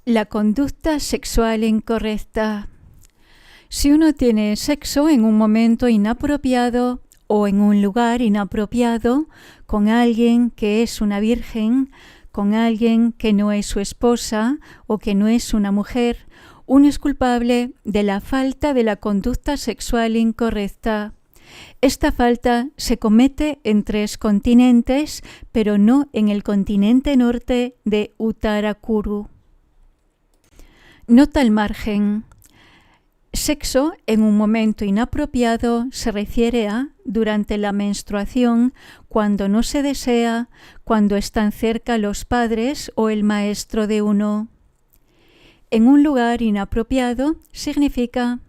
La conducta sexual incorrecta. Si uno tiene sexo en un momento inapropiado o en un lugar inapropiado con alguien que es una virgen, con alguien que no es su esposa o que no es una mujer, uno es culpable de la falta de la conducta sexual incorrecta. Esta falta se comete en 3 continentes, pero no en el continente norte de Uttarakuru. Nota al margen. Sexo en un momento inapropiado se refiere a durante la menstruación, cuando no se desea, cuando están cerca los padres o el maestro de uno. En un lugar inapropiado significa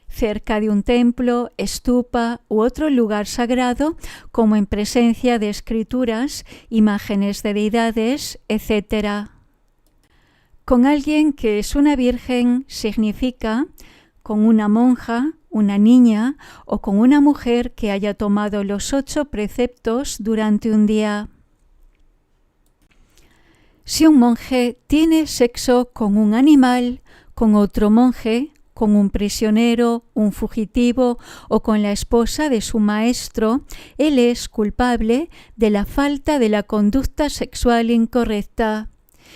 cerca de un templo, estupa u otro lugar sagrado, como en presencia de escrituras, imágenes de deidades, etc. Con alguien que es una virgen significa con una monja, una niña o con una mujer que haya tomado los 8 preceptos durante un día. Si un monje tiene sexo con un animal, con otro monje, con un prisionero, un fugitivo o con la esposa de su maestro, él es culpable de la falta de la conducta sexual incorrecta.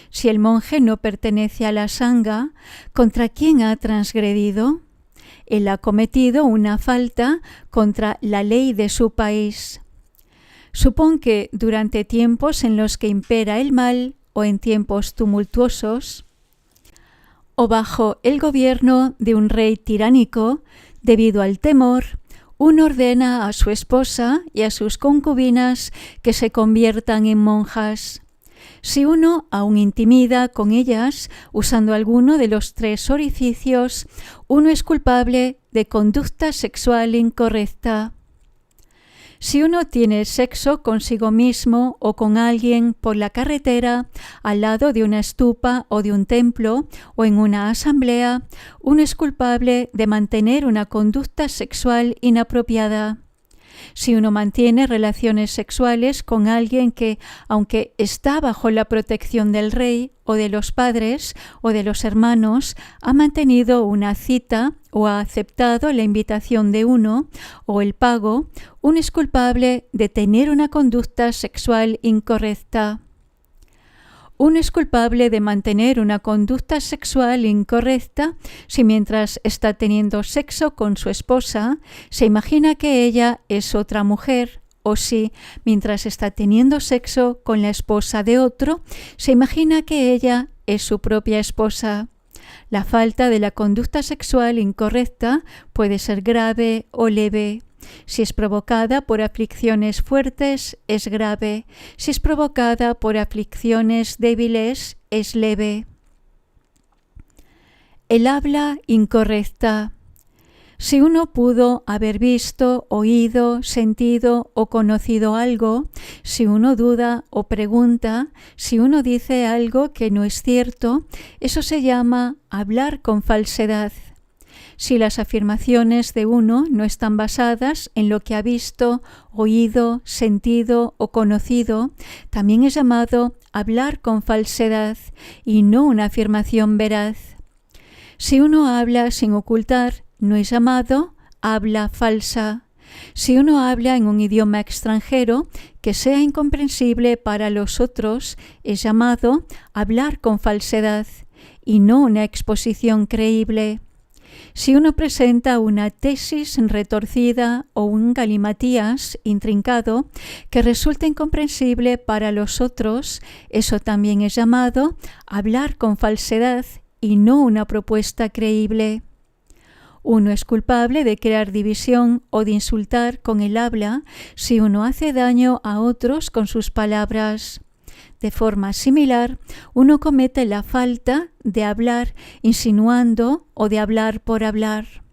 Si el monje no pertenece a la sangha, ¿contra quién ha transgredido? Él ha cometido una falta contra la ley de su país. Supón que durante tiempos en los que impera el mal o en tiempos tumultuosos, o bajo el gobierno de un rey tiránico, debido al temor, uno ordena a su esposa y a sus concubinas que se conviertan en monjas. Si uno aún intimida con ellas usando alguno de los 3 orificios, uno es culpable de conducta sexual incorrecta. Si uno tiene sexo consigo mismo o con alguien por la carretera, al lado de una estupa o de un templo o en una asamblea, uno es culpable de mantener una conducta sexual inapropiada. Si uno mantiene relaciones sexuales con alguien que, aunque está bajo la protección del rey o de los padres o de los hermanos, ha mantenido una cita o ha aceptado la invitación de uno o el pago, uno es culpable de tener una conducta sexual incorrecta. Uno es culpable de mantener una conducta sexual incorrecta si mientras está teniendo sexo con su esposa se imagina que ella es otra mujer, o si mientras está teniendo sexo con la esposa de otro se imagina que ella es su propia esposa. La falta de la conducta sexual incorrecta puede ser grave o leve. Si es provocada por aflicciones fuertes, es grave. Si es provocada por aflicciones débiles, es leve. El habla incorrecta. Si uno pudo haber visto, oído, sentido o conocido algo, si uno duda o pregunta, si uno dice algo que no es cierto, eso se llama hablar con falsedad. Si las afirmaciones de uno no están basadas en lo que ha visto, oído, sentido o conocido, también es llamado hablar con falsedad y no una afirmación veraz. Si uno habla sin ocultar, no es llamado habla falsa. Si uno habla en un idioma extranjero que sea incomprensible para los otros, es llamado hablar con falsedad y no una exposición creíble. Si uno presenta una tesis retorcida o un galimatías intrincado que resulta incomprensible para los otros, eso también es llamado hablar con falsedad y no una propuesta creíble. Uno es culpable de crear división o de insultar con el habla si uno hace daño a otros con sus palabras. De forma similar, uno comete la falta de hablar insinuando o de hablar por hablar.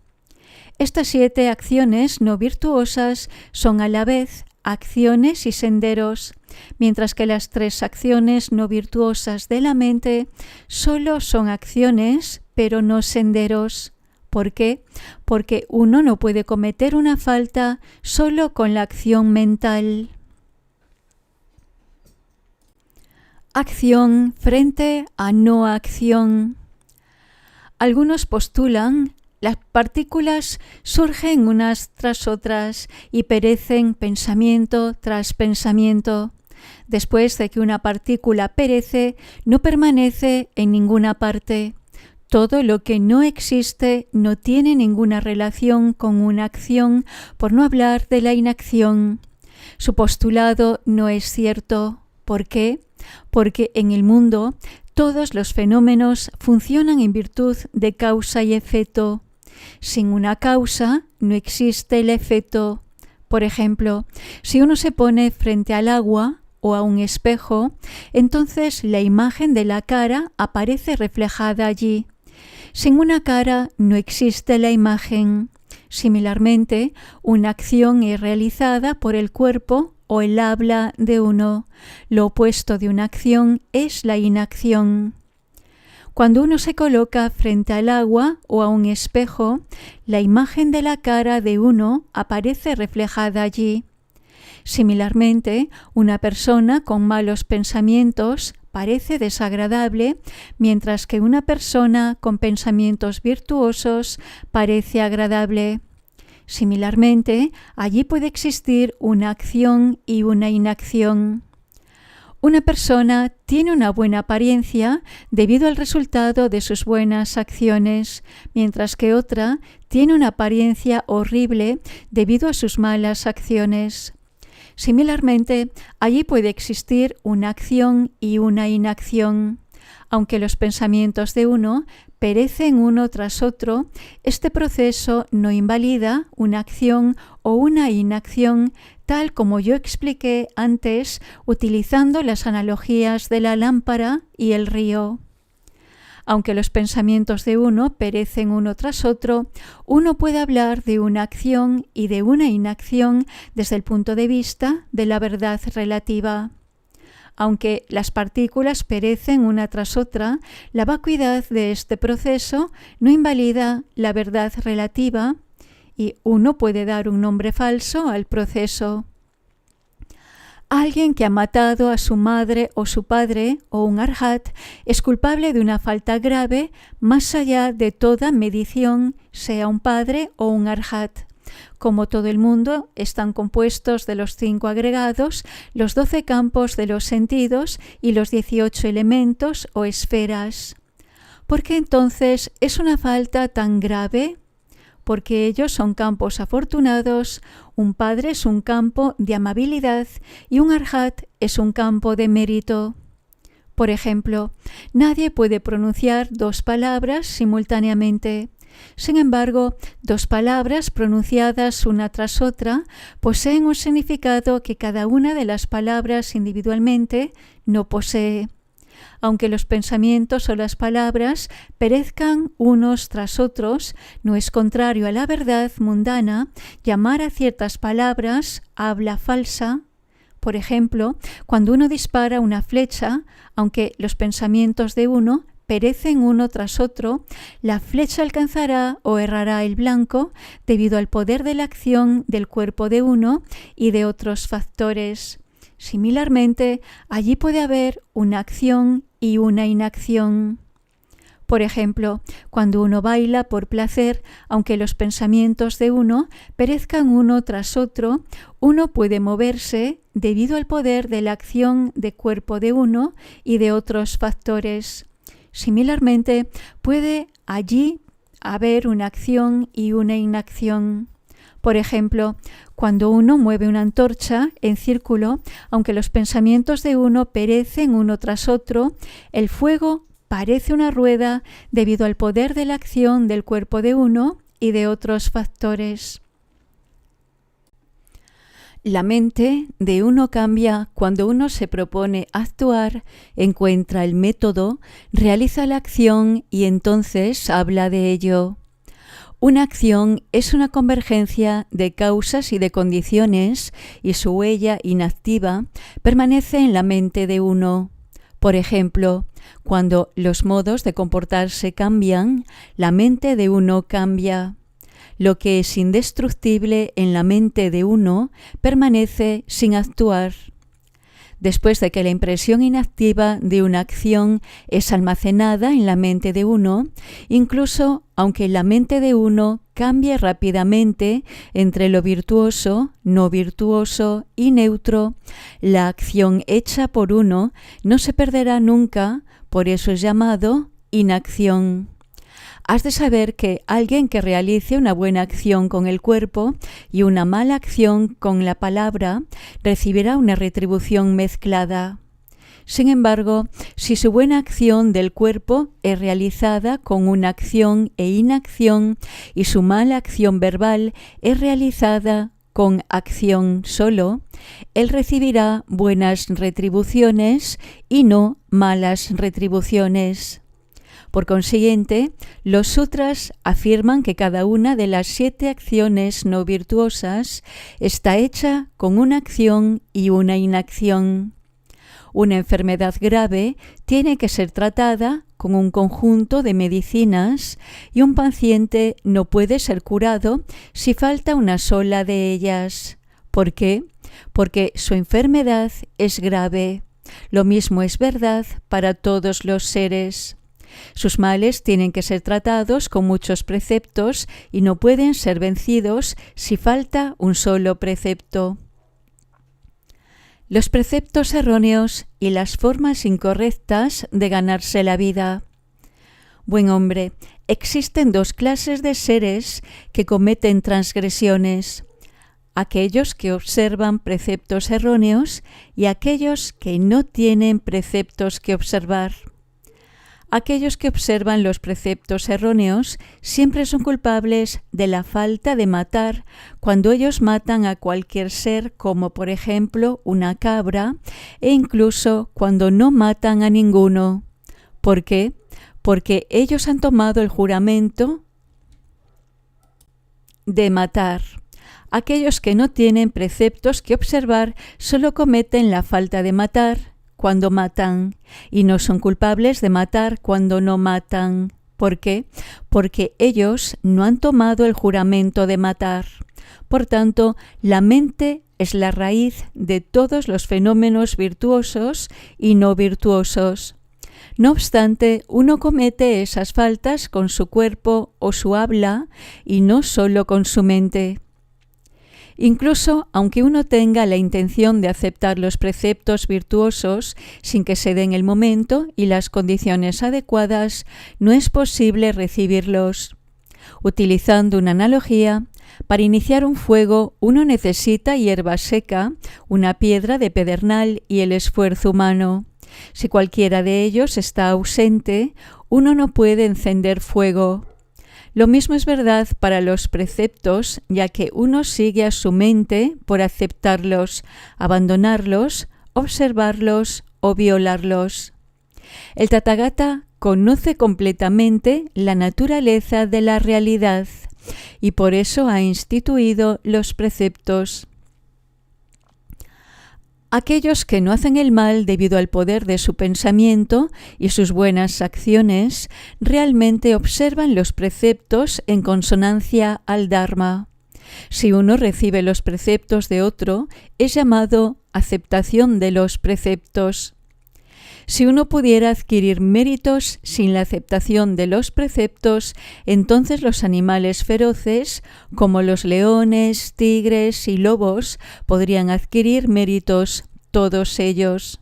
Estas 7 acciones no virtuosas son a la vez acciones y senderos, mientras que las 3 acciones no virtuosas de la mente solo son acciones, pero no senderos. ¿Por qué? Porque uno no puede cometer una falta solo con la acción mental. Acción frente a no acción. Algunos postulan las partículas surgen unas tras otras y perecen pensamiento tras pensamiento. Después de que una partícula perece, no permanece en ninguna parte. Todo lo que no existe no tiene ninguna relación con una acción, por no hablar de la inacción. Su postulado no es cierto. ¿Por qué? Porque en el mundo todos los fenómenos funcionan en virtud de causa y efecto. Sin una causa no existe el efecto. Por ejemplo, si uno se pone frente al agua o a un espejo, entonces la imagen de la cara aparece reflejada allí. Sin una cara no existe la imagen. Similarmente, una acción es realizada por el cuerpo o el habla de uno. Lo opuesto de una acción es la inacción. Cuando uno se coloca frente al agua o a un espejo, la imagen de la cara de uno aparece reflejada allí. Similarmente, una persona con malos pensamientos parece desagradable, mientras que una persona con pensamientos virtuosos parece agradable. Similarmente, allí puede existir una acción y una inacción. Una persona tiene una buena apariencia debido al resultado de sus buenas acciones, mientras que otra tiene una apariencia horrible debido a sus malas acciones. Similarmente, allí puede existir una acción y una inacción. Aunque los pensamientos de uno perecen uno tras otro, este proceso no invalida una acción o una inacción, tal como yo expliqué antes utilizando las analogías de la lámpara y el río. Aunque los pensamientos de uno perecen uno tras otro, uno puede hablar de una acción y de una inacción desde el punto de vista de la verdad relativa. Aunque las partículas perecen una tras otra, la vacuidad de este proceso no invalida la verdad relativa y uno puede dar un nombre falso al proceso. Alguien que ha matado a su madre o su padre o un arhat es culpable de una falta grave más allá de toda medición, sea un padre o un arhat. Como todo el mundo, están compuestos de los 5 agregados, los 12 campos de los sentidos y los 18 elementos o esferas. ¿Por qué entonces es una falta tan grave? Porque ellos son campos afortunados, un padre es un campo de amabilidad y un arhat es un campo de mérito. Por ejemplo, nadie puede pronunciar 2 palabras simultáneamente. Sin embargo, 2 palabras pronunciadas una tras otra poseen un significado que cada una de las palabras individualmente no posee. Aunque los pensamientos o las palabras perezcan unos tras otros, no es contrario a la verdad mundana llamar a ciertas palabras habla falsa. Por ejemplo, cuando uno dispara una flecha, aunque los pensamientos de uno perecen uno tras otro, la flecha alcanzará o errará el blanco debido al poder de la acción del cuerpo de uno y de otros factores. Similarmente, allí puede haber una acción y una inacción. Por ejemplo, cuando uno baila por placer, aunque los pensamientos de uno perezcan uno tras otro, uno puede moverse debido al poder de la acción de cuerpo de uno y de otros factores. Similarmente, puede allí haber una acción y una inacción. Por ejemplo, cuando uno mueve una antorcha en círculo, aunque los pensamientos de uno perecen uno tras otro, el fuego parece una rueda debido al poder de la acción del cuerpo de uno y de otros factores. La mente de uno cambia cuando uno se propone actuar, encuentra el método, realiza la acción y entonces habla de ello. Una acción es una convergencia de causas y de condiciones y su huella inactiva permanece en la mente de uno. Por ejemplo, cuando los modos de comportarse cambian, la mente de uno cambia. Lo que es indestructible en la mente de uno permanece sin actuar. Después de que la impresión inactiva de una acción es almacenada en la mente de uno, incluso aunque la mente de uno cambie rápidamente entre lo virtuoso, no virtuoso y neutro, la acción hecha por uno no se perderá nunca, por eso es llamado inacción. Has de saber que alguien que realice una buena acción con el cuerpo y una mala acción con la palabra recibirá una retribución mezclada. Sin embargo, si su buena acción del cuerpo es realizada con una acción e inacción y su mala acción verbal es realizada con acción solo, él recibirá buenas retribuciones y no malas retribuciones. Por consiguiente, los sutras afirman que cada una de las 7 acciones no virtuosas está hecha con una acción y una inacción. Una enfermedad grave tiene que ser tratada con un conjunto de medicinas y un paciente no puede ser curado si falta una sola de ellas. ¿Por qué? Porque su enfermedad es grave. Lo mismo es verdad para todos los seres. Sus males tienen que ser tratados con muchos preceptos y no pueden ser vencidos si falta un solo precepto. Los preceptos erróneos y las formas incorrectas de ganarse la vida. Buen hombre, existen 2 clases de seres que cometen transgresiones: aquellos que observan preceptos erróneos y aquellos que no tienen preceptos que observar. Aquellos que observan los preceptos erróneos siempre son culpables de la falta de matar cuando ellos matan a cualquier ser, como por ejemplo una cabra, e incluso cuando no matan a ninguno. ¿Por qué? Porque ellos han tomado el juramento de matar. Aquellos que no tienen preceptos que observar solo cometen la falta de matar cuando matan, y no son culpables de matar cuando no matan. ¿Por qué? Porque ellos no han tomado el juramento de matar. Por tanto, la mente es la raíz de todos los fenómenos virtuosos y no virtuosos. No obstante, uno comete esas faltas con su cuerpo o su habla y no solo con su mente. Incluso aunque uno tenga la intención de aceptar los preceptos virtuosos sin que se den el momento y las condiciones adecuadas, no es posible recibirlos. Utilizando una analogía, para iniciar un fuego uno necesita hierba seca, una piedra de pedernal y el esfuerzo humano. Si cualquiera de ellos está ausente, uno no puede encender fuego. Lo mismo es verdad para los preceptos, ya que uno sigue a su mente por aceptarlos, abandonarlos, observarlos o violarlos. El Tathagata conoce completamente la naturaleza de la realidad y por eso ha instituido los preceptos. Aquellos que no hacen el mal debido al poder de su pensamiento y sus buenas acciones, realmente observan los preceptos en consonancia al Dharma. Si uno recibe los preceptos de otro, es llamado aceptación de los preceptos. Si uno pudiera adquirir méritos sin la aceptación de los preceptos, entonces los animales feroces, como los leones, tigres y lobos, podrían adquirir méritos todos ellos.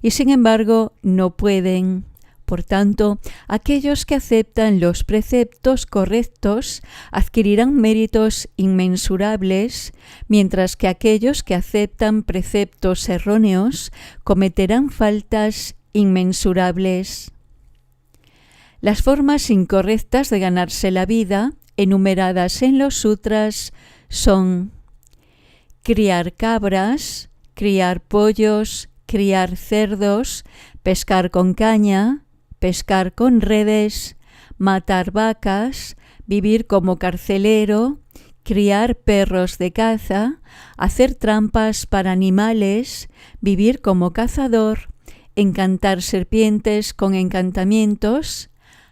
Y sin embargo, no pueden. Por tanto, aquellos que aceptan los preceptos correctos adquirirán méritos inmensurables, mientras que aquellos que aceptan preceptos erróneos cometerán faltas inmensurables. Las formas incorrectas de ganarse la vida, enumeradas en los sutras, son criar cabras, criar pollos, criar cerdos, pescar con caña, pescar con redes, matar vacas, vivir como carcelero, criar perros de caza, hacer trampas para animales, vivir como cazador, encantar serpientes con encantamientos,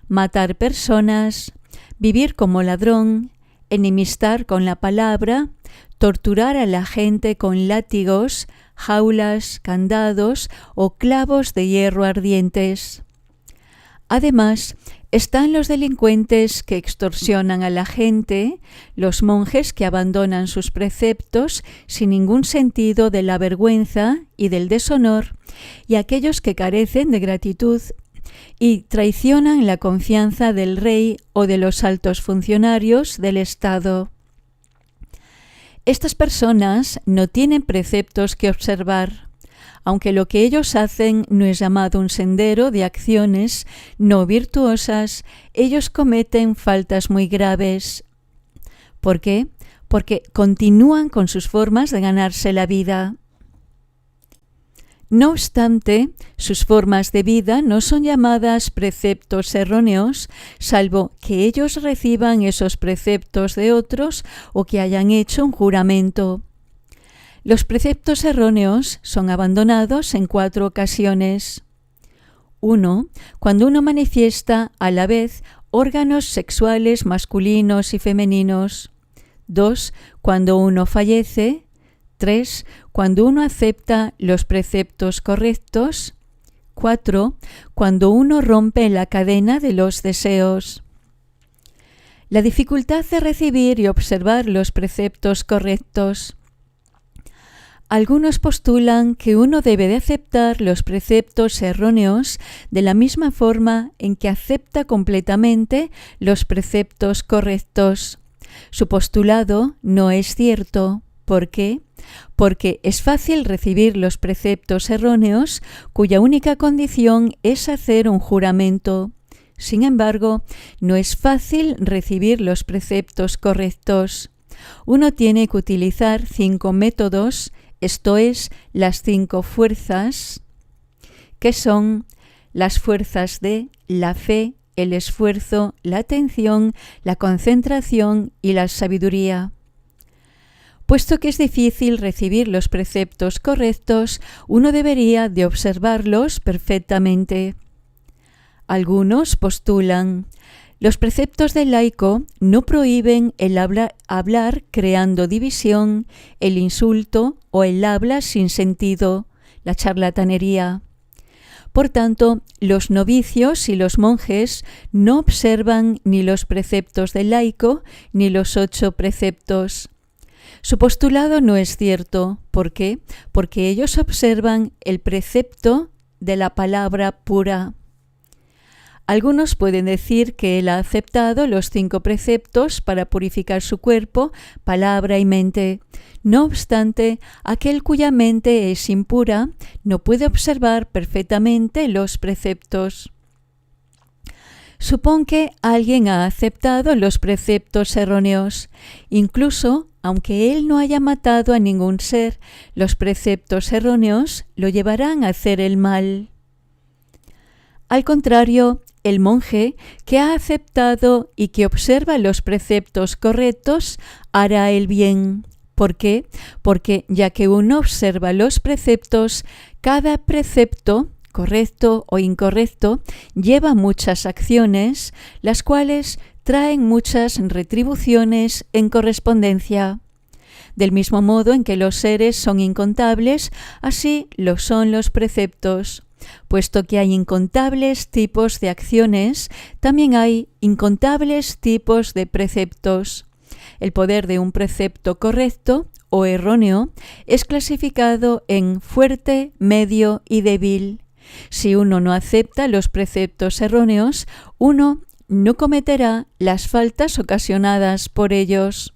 matar personas, vivir como ladrón, enemistar con la palabra, torturar a la gente con látigos, jaulas, candados o clavos de hierro ardientes. Además, están los delincuentes que extorsionan a la gente, los monjes que abandonan sus preceptos sin ningún sentido de la vergüenza y del deshonor, y aquellos que carecen de gratitud y traicionan la confianza del rey o de los altos funcionarios del Estado. Estas personas no tienen preceptos que observar, aunque lo que ellos hacen no es llamado un sendero de acciones no virtuosas, ellos cometen faltas muy graves. ¿Por qué? Porque continúan con sus formas de ganarse la vida. No obstante, sus formas de vida no son llamadas preceptos erróneos, salvo que ellos reciban esos preceptos de otros o que hayan hecho un juramento. Los preceptos erróneos son abandonados en 4 ocasiones. 1. Cuando uno manifiesta a la vez órganos sexuales masculinos y femeninos. 2. Cuando uno fallece. 3. Cuando uno acepta los preceptos correctos. 4. Cuando uno rompe la cadena de los deseos. La dificultad de recibir y observar los preceptos correctos. Algunos postulan que uno debe de aceptar los preceptos erróneos de la misma forma en que acepta completamente los preceptos correctos. Su postulado no es cierto. ¿Por qué? Porque es fácil recibir los preceptos erróneos cuya única condición es hacer un juramento. Sin embargo, no es fácil recibir los preceptos correctos. Uno tiene que utilizar 5 métodos, esto es, las 5 fuerzas, que son las fuerzas de la fe, el esfuerzo, la atención, la concentración y la sabiduría. Puesto que es difícil recibir los preceptos correctos, uno debería de observarlos perfectamente. Algunos postulan: los preceptos del laico no prohíben el hablar creando división, el insulto o el habla sin sentido, la charlatanería. Por tanto, los novicios y los monjes no observan ni los preceptos del laico ni los 8 preceptos. Su postulado no es cierto. ¿Por qué? Porque ellos observan el precepto de la palabra pura. Algunos pueden decir que él ha aceptado los 5 preceptos para purificar su cuerpo, palabra y mente. No obstante, aquel cuya mente es impura no puede observar perfectamente los preceptos. Supón que alguien ha aceptado los preceptos erróneos. Incluso, aunque él no haya matado a ningún ser, los preceptos erróneos lo llevarán a hacer el mal. Al contrario, el monje que ha aceptado y que observa los preceptos correctos hará el bien. ¿Por qué? Porque ya que uno observa los preceptos, cada precepto, correcto o incorrecto, lleva muchas acciones, las cuales traen muchas retribuciones en correspondencia. Del mismo modo en que los seres son incontables, así lo son los preceptos. Puesto que hay incontables tipos de acciones, también hay incontables tipos de preceptos. El poder de un precepto correcto o erróneo es clasificado en fuerte, medio y débil. Si uno no acepta los preceptos erróneos, uno no cometerá las faltas ocasionadas por ellos.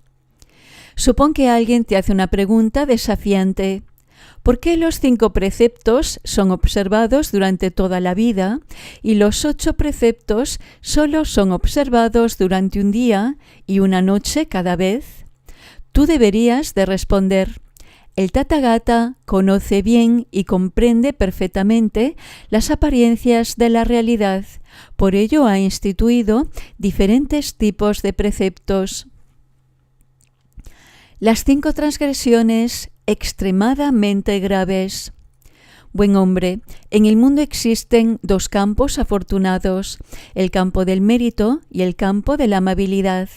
Supón que alguien te hace una pregunta desafiante. ¿Por qué los 5 preceptos son observados durante toda la vida y los 8 preceptos solo son observados durante un día y una noche cada vez? Tú deberías de responder: el Tathagata conoce bien y comprende perfectamente las apariencias de la realidad, por ello ha instituido diferentes tipos de preceptos. Las 5 transgresiones extremadamente graves. Buen hombre, en el mundo existen 2 campos afortunados, el campo del mérito y el campo de la amabilidad.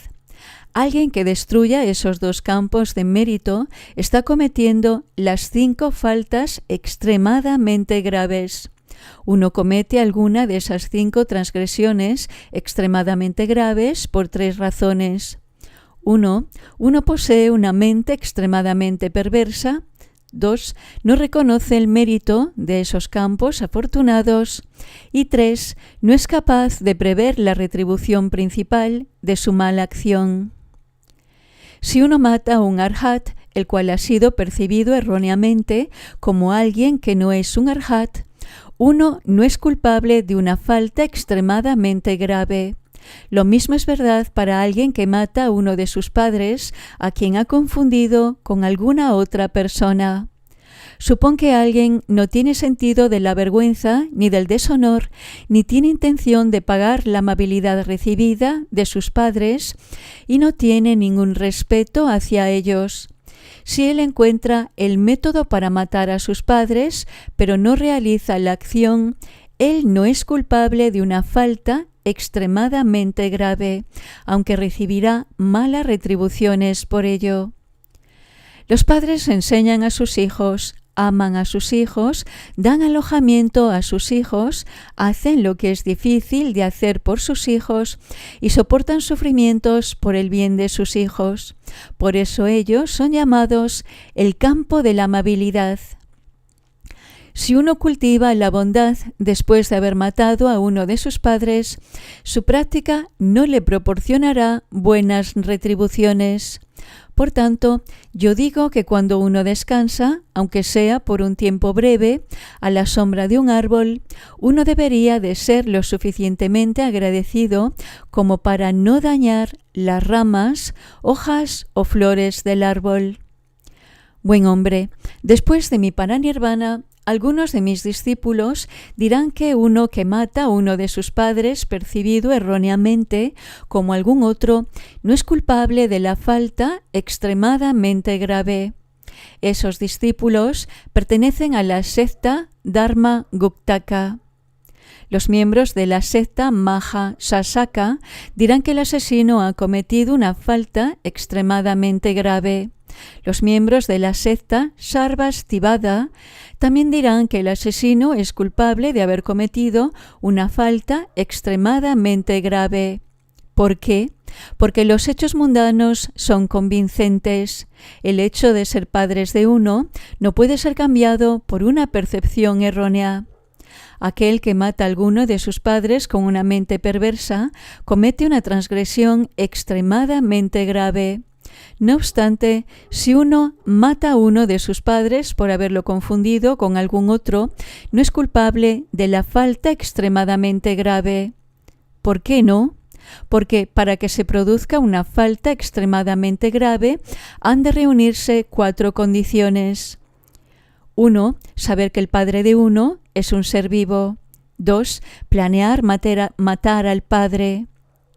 Alguien que destruya esos dos campos de mérito está cometiendo las 5 faltas extremadamente graves. Uno comete alguna de esas 5 transgresiones extremadamente graves por 3 razones. 1. Uno posee una mente extremadamente perversa. 2. No reconoce el mérito de esos campos afortunados. Y 3. No es capaz de prever la retribución principal de su mala acción. Si uno mata a un arhat, el cual ha sido percibido erróneamente como alguien que no es un arhat, uno no es culpable de una falta extremadamente grave. Lo mismo es verdad para alguien que mata a uno de sus padres, a quien ha confundido con alguna otra persona. Supón que alguien no tiene sentido de la vergüenza ni del deshonor, ni tiene intención de pagar la amabilidad recibida de sus padres y no tiene ningún respeto hacia ellos. Si él encuentra el método para matar a sus padres, pero no realiza la acción, él no es culpable de una falta extremadamente grave, aunque recibirá malas retribuciones por ello. Los padres enseñan a sus hijos, aman a sus hijos, dan alojamiento a sus hijos, hacen lo que es difícil de hacer por sus hijos y soportan sufrimientos por el bien de sus hijos. Por eso ellos son llamados el campo de la amabilidad. Si uno cultiva la bondad después de haber matado a uno de sus padres, su práctica no le proporcionará buenas retribuciones. Por tanto, yo digo que cuando uno descansa, aunque sea por un tiempo breve, a la sombra de un árbol, uno debería de ser lo suficientemente agradecido como para no dañar las ramas, hojas o flores del árbol. Buen hombre, después de mi paranirvana, algunos de mis discípulos dirán que uno que mata a uno de sus padres percibido erróneamente como algún otro no es culpable de la falta extremadamente grave. Esos discípulos pertenecen a la secta Dharma Guktaka. Los miembros de la secta Maha Sasaka dirán que el asesino ha cometido una falta extremadamente grave. Los miembros de la secta Sarvastivada también dirán que el asesino es culpable de haber cometido una falta extremadamente grave. ¿Por qué? Porque los hechos mundanos son convincentes. El hecho de ser padres de uno no puede ser cambiado por una percepción errónea. Aquel que mata a alguno de sus padres con una mente perversa comete una transgresión extremadamente grave. No obstante, si uno mata a uno de sus padres por haberlo confundido con algún otro, no es culpable de la falta extremadamente grave. ¿Por qué no? Porque para que se produzca una falta extremadamente grave, han de reunirse 4 condiciones. 1. Saber que el padre de uno es un ser vivo. 2. Planear matar al padre.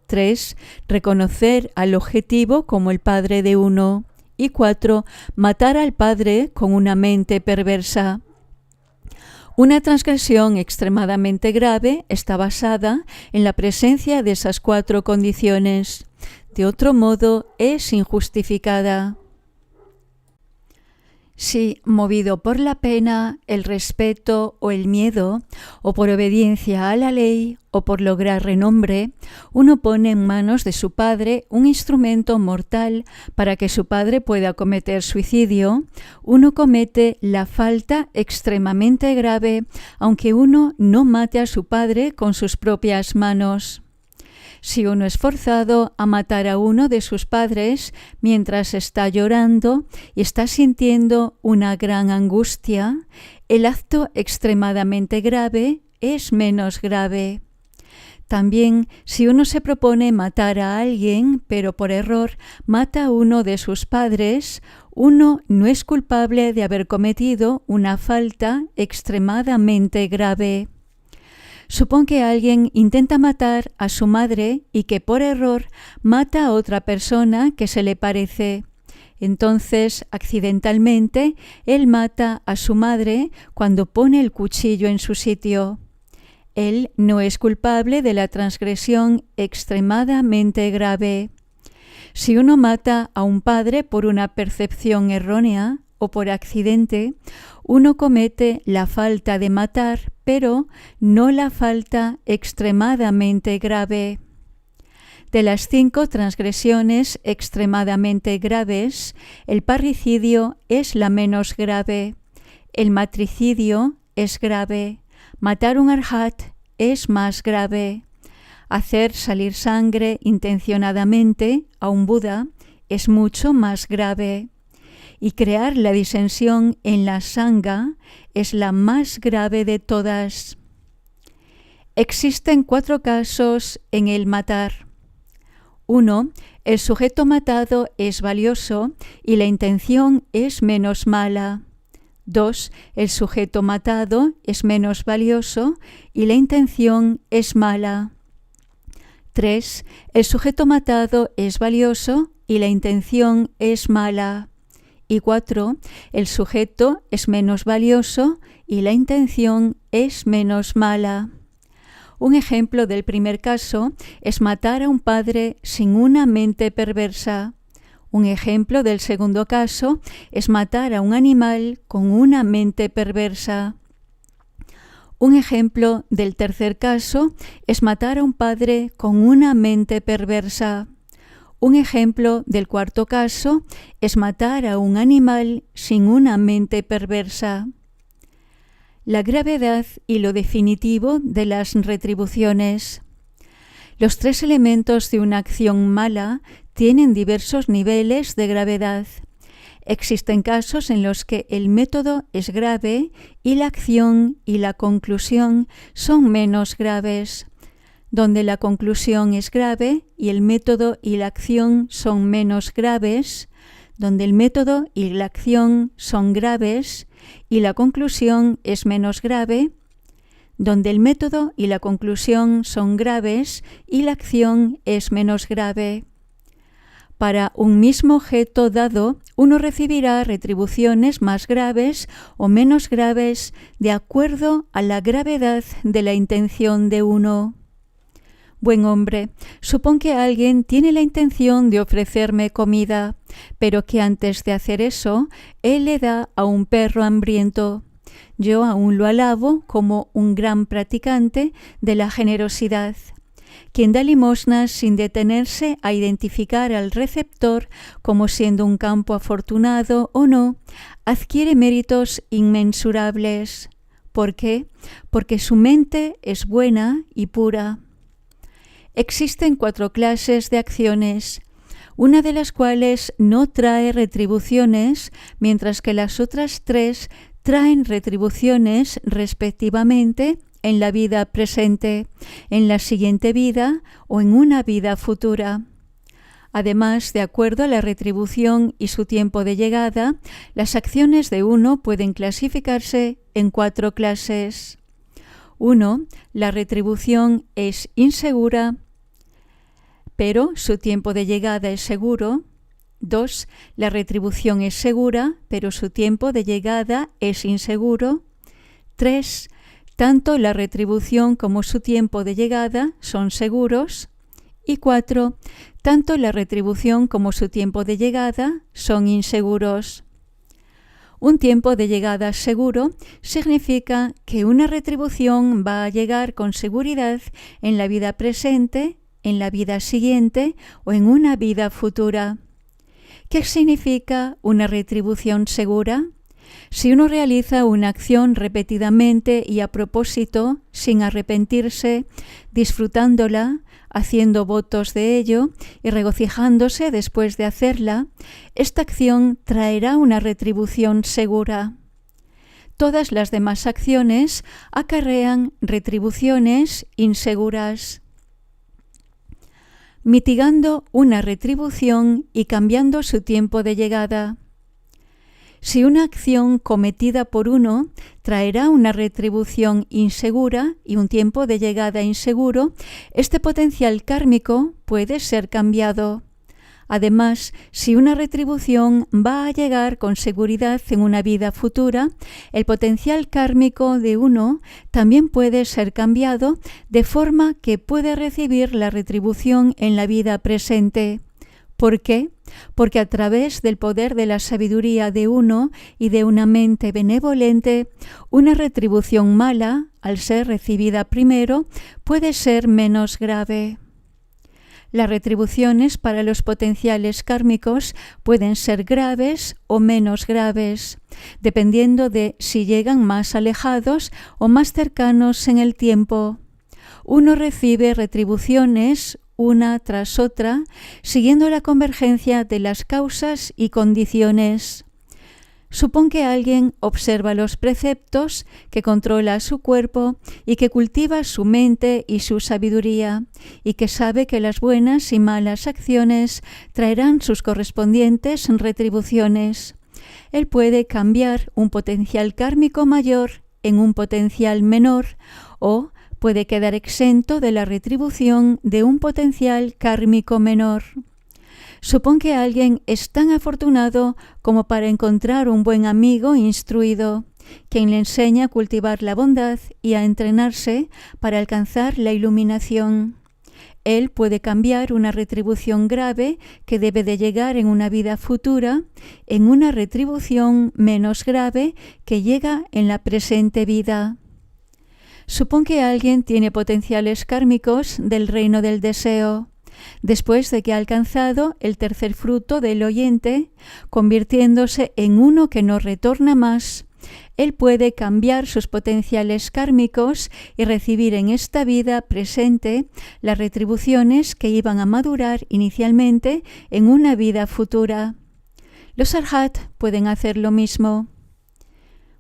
3. Reconocer al objetivo como el padre de uno. Y 4. Matar al padre con una mente perversa. Una transgresión extremadamente grave está basada en la presencia de esas 4 condiciones. De otro modo, es injustificada. Si, movido por la pena, el respeto o el miedo, o por obediencia a la ley, o por lograr renombre, uno pone en manos de su padre un instrumento mortal para que su padre pueda cometer suicidio, uno comete la falta extremadamente grave, aunque uno no mate a su padre con sus propias manos. Si uno es forzado a matar a uno de sus padres mientras está llorando y está sintiendo una gran angustia, el acto extremadamente grave es menos grave. También, si uno se propone matar a alguien, pero por error mata a uno de sus padres, uno no es culpable de haber cometido una falta extremadamente grave. Supón que alguien intenta matar a su madre y que por error mata a otra persona que se le parece. Entonces, accidentalmente, él mata a su madre cuando pone el cuchillo en su sitio. Él no es culpable de la transgresión extremadamente grave. Si uno mata a un padre por una percepción errónea o por accidente, uno comete la falta de matar, pero no la falta extremadamente grave. De las 5 transgresiones extremadamente graves, el parricidio es la menos grave. El matricidio es grave. Matar un arhat es más grave. Hacer salir sangre intencionadamente a un Buda es mucho más grave. Y crear la disensión en la sangha es la más grave de todas. Existen 4 casos en el matar. 1. El sujeto matado es valioso y la intención es menos mala. 2. El sujeto matado es menos valioso y la intención es mala. 3. El sujeto matado es valioso y la intención es mala. Y 4. El sujeto es menos valioso y la intención es menos mala. Un ejemplo del primer caso es matar a un padre sin una mente perversa. Un ejemplo del segundo caso es matar a un animal con una mente perversa. Un ejemplo del tercer caso es matar a un padre con una mente perversa. Un ejemplo del cuarto caso es matar a un animal sin una mente perversa. La gravedad y lo definitivo de las retribuciones. Los 3 elementos de una acción mala tienen diversos niveles de gravedad. Existen casos en los que el método es grave y la acción y la conclusión son menos graves. Donde la conclusión es grave y el método y la acción son menos graves, donde el método y la acción son graves y la conclusión es menos grave, donde el método y la conclusión son graves y la acción es menos grave. Para un mismo objeto dado, uno recibirá retribuciones más graves o menos graves de acuerdo a la gravedad de la intención de uno. Buen hombre, supón que alguien tiene la intención de ofrecerme comida, pero que antes de hacer eso, él le da a un perro hambriento. Yo aún lo alabo como un gran practicante de la generosidad. Quien da limosnas sin detenerse a identificar al receptor como siendo un campo afortunado o no, adquiere méritos inmensurables. ¿Por qué? Porque su mente es buena y pura. Existen 4 clases de acciones, una de las cuales no trae retribuciones, mientras que las otras 3 traen retribuciones respectivamente en la vida presente, en la siguiente vida o en una vida futura. Además, de acuerdo a la retribución y su tiempo de llegada, las acciones de uno pueden clasificarse en 4 clases. 1. La retribución es insegura, pero su tiempo de llegada es seguro. 2. La retribución es segura, pero su tiempo de llegada es inseguro. 3. Tanto la retribución como su tiempo de llegada son seguros. Y 4. Tanto la retribución como su tiempo de llegada son inseguros. Un tiempo de llegada seguro significa que una retribución va a llegar con seguridad en la vida presente, en la vida siguiente o en una vida futura. ¿Qué significa una retribución segura? Si uno realiza una acción repetidamente y a propósito, sin arrepentirse, disfrutándola, haciendo votos de ello y regocijándose después de hacerla, esta acción traerá una retribución segura. Todas las demás acciones acarrean retribuciones inseguras. Mitigando una retribución y cambiando su tiempo de llegada. Si una acción cometida por uno traerá una retribución insegura y un tiempo de llegada inseguro, este potencial kármico puede ser cambiado. Además, si una retribución va a llegar con seguridad en una vida futura, el potencial kármico de uno también puede ser cambiado de forma que puede recibir la retribución en la vida presente. ¿Por qué? Porque a través del poder de la sabiduría de uno y de una mente benevolente, una retribución mala, al ser recibida primero, puede ser menos grave. Las retribuciones para los potenciales kármicos pueden ser graves o menos graves, dependiendo de si llegan más alejados o más cercanos en el tiempo. Uno recibe retribuciones una tras otra, siguiendo la convergencia de las causas y condiciones. Supón que alguien observa los preceptos, que controla su cuerpo y que cultiva su mente y su sabiduría, y que sabe que las buenas y malas acciones traerán sus correspondientes retribuciones. Él puede cambiar un potencial kármico mayor en un potencial menor, o puede quedar exento de la retribución de un potencial kármico menor. Supón que alguien es tan afortunado como para encontrar un buen amigo instruido, quien le enseña a cultivar la bondad y a entrenarse para alcanzar la iluminación. Él puede cambiar una retribución grave que debe de llegar en una vida futura en una retribución menos grave que llega en la presente vida. Supón que alguien tiene potenciales kármicos del reino del deseo, después de que ha alcanzado el tercer fruto del oyente, convirtiéndose en uno que no retorna más. Él puede cambiar sus potenciales kármicos y recibir en esta vida presente las retribuciones que iban a madurar inicialmente en una vida futura. Los arhat pueden hacer lo mismo.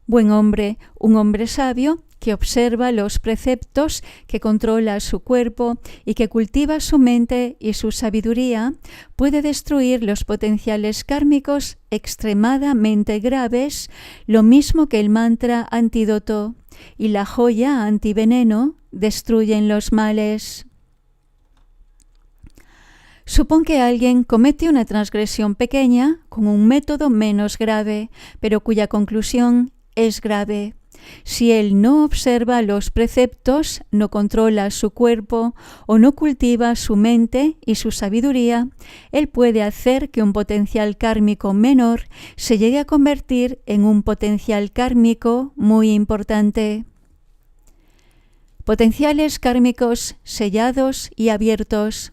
Buen hombre, un hombre sabio, que observa los preceptos, que controla su cuerpo y que cultiva su mente y su sabiduría, puede destruir los potenciales kármicos extremadamente graves, lo mismo que el mantra antídoto y la joya antiveneno destruyen los males. Supón que alguien comete una transgresión pequeña con un método menos grave, pero cuya conclusión es grave. Si él no observa los preceptos, no controla su cuerpo o no cultiva su mente y su sabiduría, él puede hacer que un potencial kármico menor se llegue a convertir en un potencial kármico muy importante. Potenciales kármicos sellados y abiertos.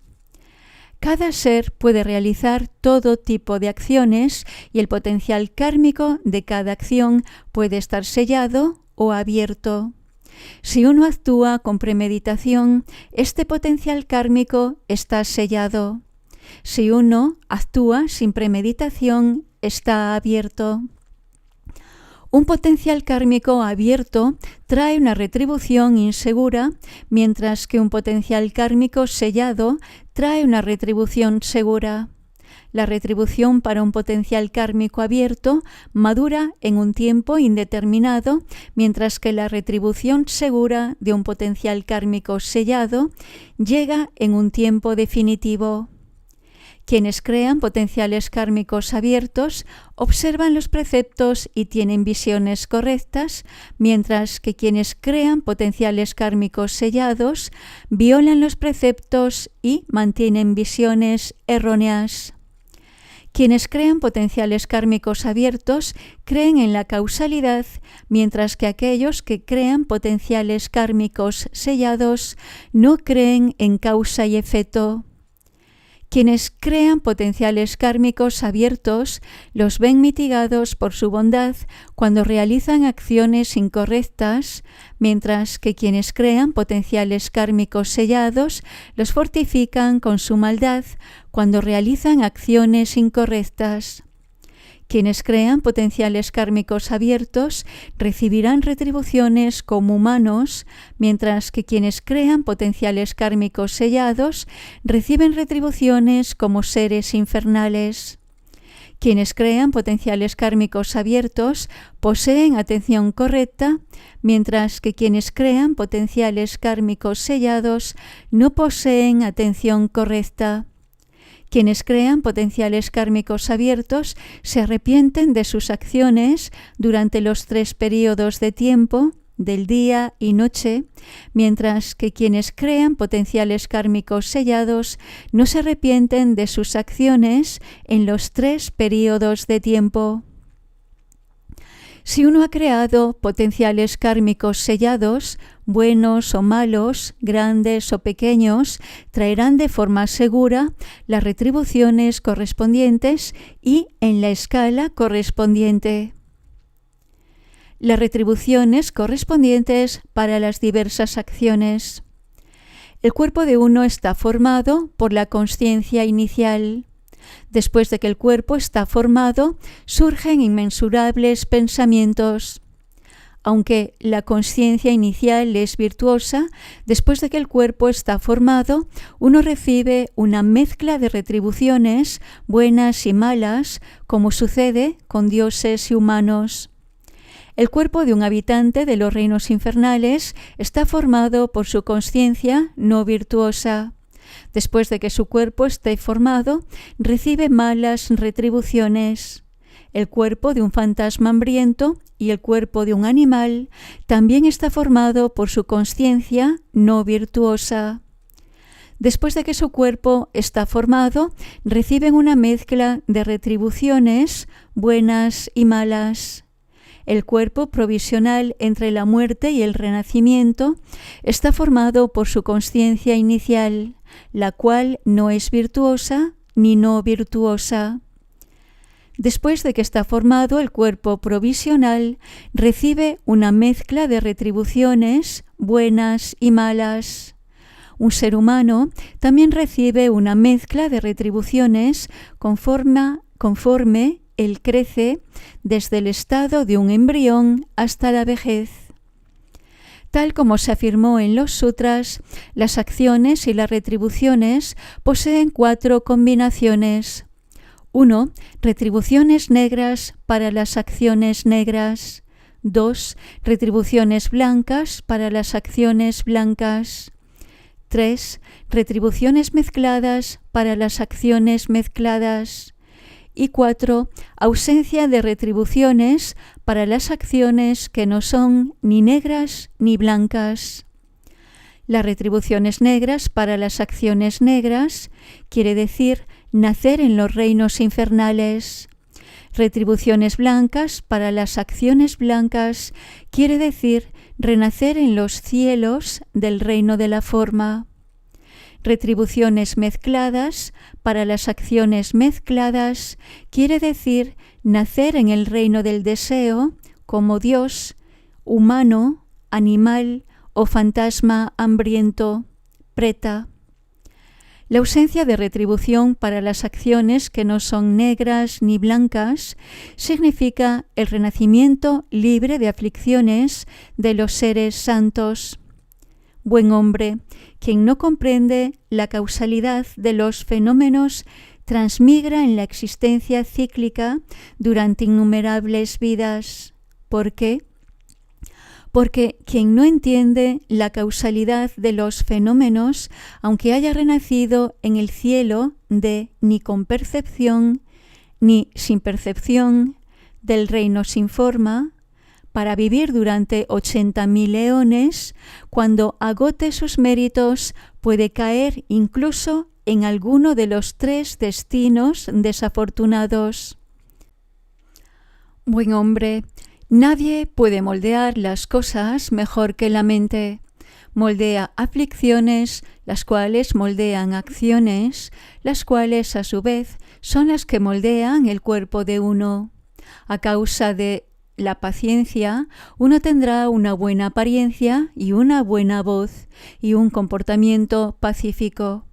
Cada ser puede realizar todo tipo de acciones y el potencial kármico de cada acción puede estar sellado o abierto. Si uno actúa con premeditación, este potencial kármico está sellado. Si uno actúa sin premeditación, está abierto. Un potencial kármico abierto trae una retribución insegura, mientras que un potencial kármico sellado trae una retribución segura. La retribución para un potencial kármico abierto madura en un tiempo indeterminado, mientras que la retribución segura de un potencial kármico sellado llega en un tiempo definitivo. Quienes crean potenciales kármicos abiertos observan los preceptos y tienen visiones correctas, mientras que quienes crean potenciales kármicos sellados violan los preceptos y mantienen visiones erróneas. Quienes crean potenciales kármicos abiertos creen en la causalidad, mientras que aquellos que crean potenciales kármicos sellados no creen en causa y efecto. Quienes crean potenciales kármicos abiertos los ven mitigados por su bondad cuando realizan acciones incorrectas, mientras que quienes crean potenciales kármicos sellados los fortifican con su maldad cuando realizan acciones incorrectas. Quienes crean potenciales kármicos abiertos recibirán retribuciones como humanos, mientras que quienes crean potenciales kármicos sellados reciben retribuciones como seres infernales. Quienes crean potenciales kármicos abiertos poseen atención correcta, mientras que quienes crean potenciales kármicos sellados no poseen atención correcta. Quienes crean potenciales kármicos abiertos se arrepienten de sus acciones durante los 3 períodos de tiempo, del día y noche, mientras que quienes crean potenciales kármicos sellados no se arrepienten de sus acciones en los 3 períodos de tiempo. Si uno ha creado potenciales kármicos sellados, buenos o malos, grandes o pequeños, traerán de forma segura las retribuciones correspondientes y en la escala correspondiente. Las retribuciones correspondientes para las diversas acciones. El cuerpo de uno está formado por la consciencia inicial. Después de que el cuerpo está formado, surgen inmensurables pensamientos. Aunque la consciencia inicial es virtuosa, después de que el cuerpo está formado, uno recibe una mezcla de retribuciones, buenas y malas, como sucede con dioses y humanos. El cuerpo de un habitante de los reinos infernales está formado por su consciencia no virtuosa. Después de que su cuerpo esté formado, recibe malas retribuciones. El cuerpo de un fantasma hambriento y el cuerpo de un animal también está formado por su consciencia no virtuosa. Después de que su cuerpo está formado, reciben una mezcla de retribuciones buenas y malas. El cuerpo provisional entre la muerte y el renacimiento está formado por su consciencia inicial, la cual no es virtuosa ni no virtuosa. Después de que está formado el cuerpo provisional, recibe una mezcla de retribuciones buenas y malas. Un ser humano también recibe una mezcla de retribuciones conforme él crece desde el estado de un embrión hasta la vejez. Tal como se afirmó en los sutras, las acciones y las retribuciones poseen 4 combinaciones. 1. Retribuciones negras para las acciones negras. 2. Retribuciones blancas para las acciones blancas. 3. Retribuciones mezcladas para las acciones mezcladas. Y 4. Ausencia de retribuciones para las acciones que no son ni negras ni blancas. Las retribuciones negras para las acciones negras quiere decir nacer en los reinos infernales. Retribuciones blancas para las acciones blancas quiere decir renacer en los cielos del reino de la forma. Retribuciones mezcladas para las acciones mezcladas quiere decir nacer en el reino del deseo como Dios, humano, animal o fantasma hambriento, preta. La ausencia de retribución para las acciones que no son negras ni blancas significa el renacimiento libre de aflicciones de los seres santos. Buen hombre, quien no comprende la causalidad de los fenómenos transmigra en la existencia cíclica durante innumerables vidas. ¿Por qué? Porque quien no entiende la causalidad de los fenómenos, aunque haya renacido en el cielo de ni con percepción ni sin percepción, del reino sin forma, para vivir durante 80.000 eones, cuando agote sus méritos puede caer incluso en alguno de los 3 destinos desafortunados. Buen hombre, nadie puede moldear las cosas mejor que la mente. Moldea aflicciones, las cuales moldean acciones, las cuales a su vez son las que moldean el cuerpo de uno. A causa de la paciencia, uno tendrá una buena apariencia y una buena voz y un comportamiento pacífico.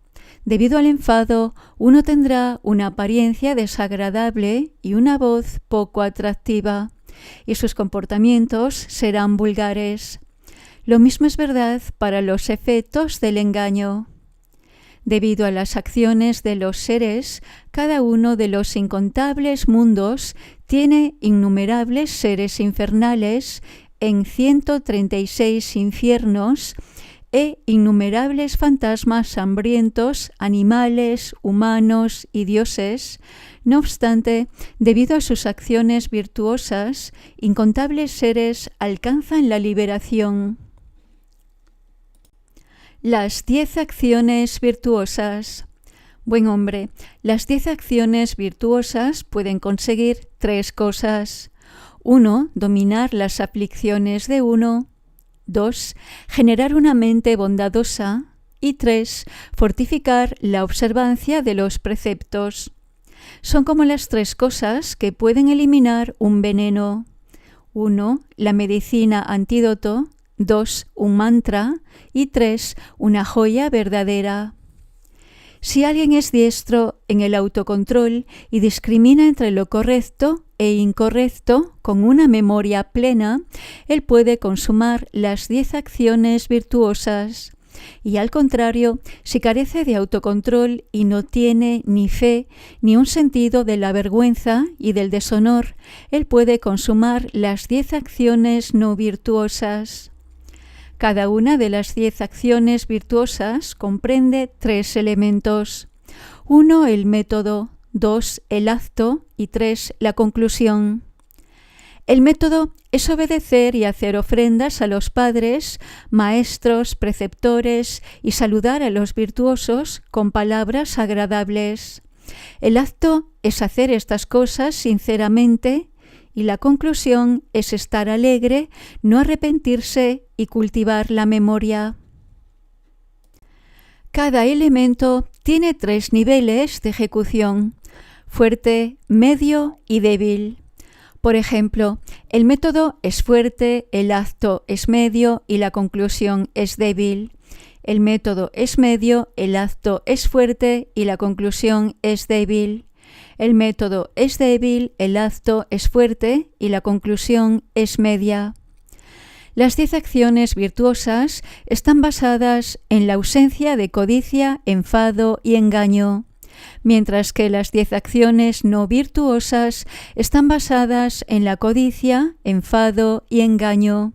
Debido al enfado, uno tendrá una apariencia desagradable y una voz poco atractiva, y sus comportamientos serán vulgares. Lo mismo es verdad para los efectos del engaño. Debido a las acciones de los seres, cada uno de los incontables mundos tiene innumerables seres infernales en 136 infiernos e innumerables fantasmas hambrientos, animales, humanos y dioses. No obstante, debido a sus acciones virtuosas, incontables seres alcanzan la liberación. Las 10 acciones virtuosas. Buen hombre, las 10 acciones virtuosas pueden conseguir 3 cosas. 1. Dominar las aflicciones de uno. 2. Generar una mente bondadosa. Y 3. Fortificar la observancia de los preceptos. Son como las 3 cosas que pueden eliminar un veneno. 1. La medicina antídoto. 2. Un mantra. Y 3. Una joya verdadera. Si alguien es diestro en el autocontrol y discrimina entre lo correcto e incorrecto con una memoria plena, él puede consumar las 10 acciones virtuosas. Y al contrario, si carece de autocontrol y no tiene ni fe ni un sentido de la vergüenza y del deshonor, él puede consumar las 10 acciones no virtuosas. Cada una de las 10 acciones virtuosas comprende 3 elementos. 1. El método. 2. El acto. Y 3. La conclusión. El método es obedecer y hacer ofrendas a los padres, maestros, preceptores y saludar a los virtuosos con palabras agradables. El acto es hacer estas cosas sinceramente y la conclusión es estar alegre, no arrepentirse y cultivar la memoria. Cada elemento tiene 3 niveles de ejecución: fuerte, medio y débil. Por ejemplo, el método es fuerte, el acto es medio y la conclusión es débil. El método es medio, el acto es fuerte y la conclusión es débil. El método es débil, el acto es fuerte y la conclusión es media. Las 10 acciones virtuosas están basadas en la ausencia de codicia, enfado y engaño, mientras que las 10 acciones no virtuosas están basadas en la codicia, enfado y engaño.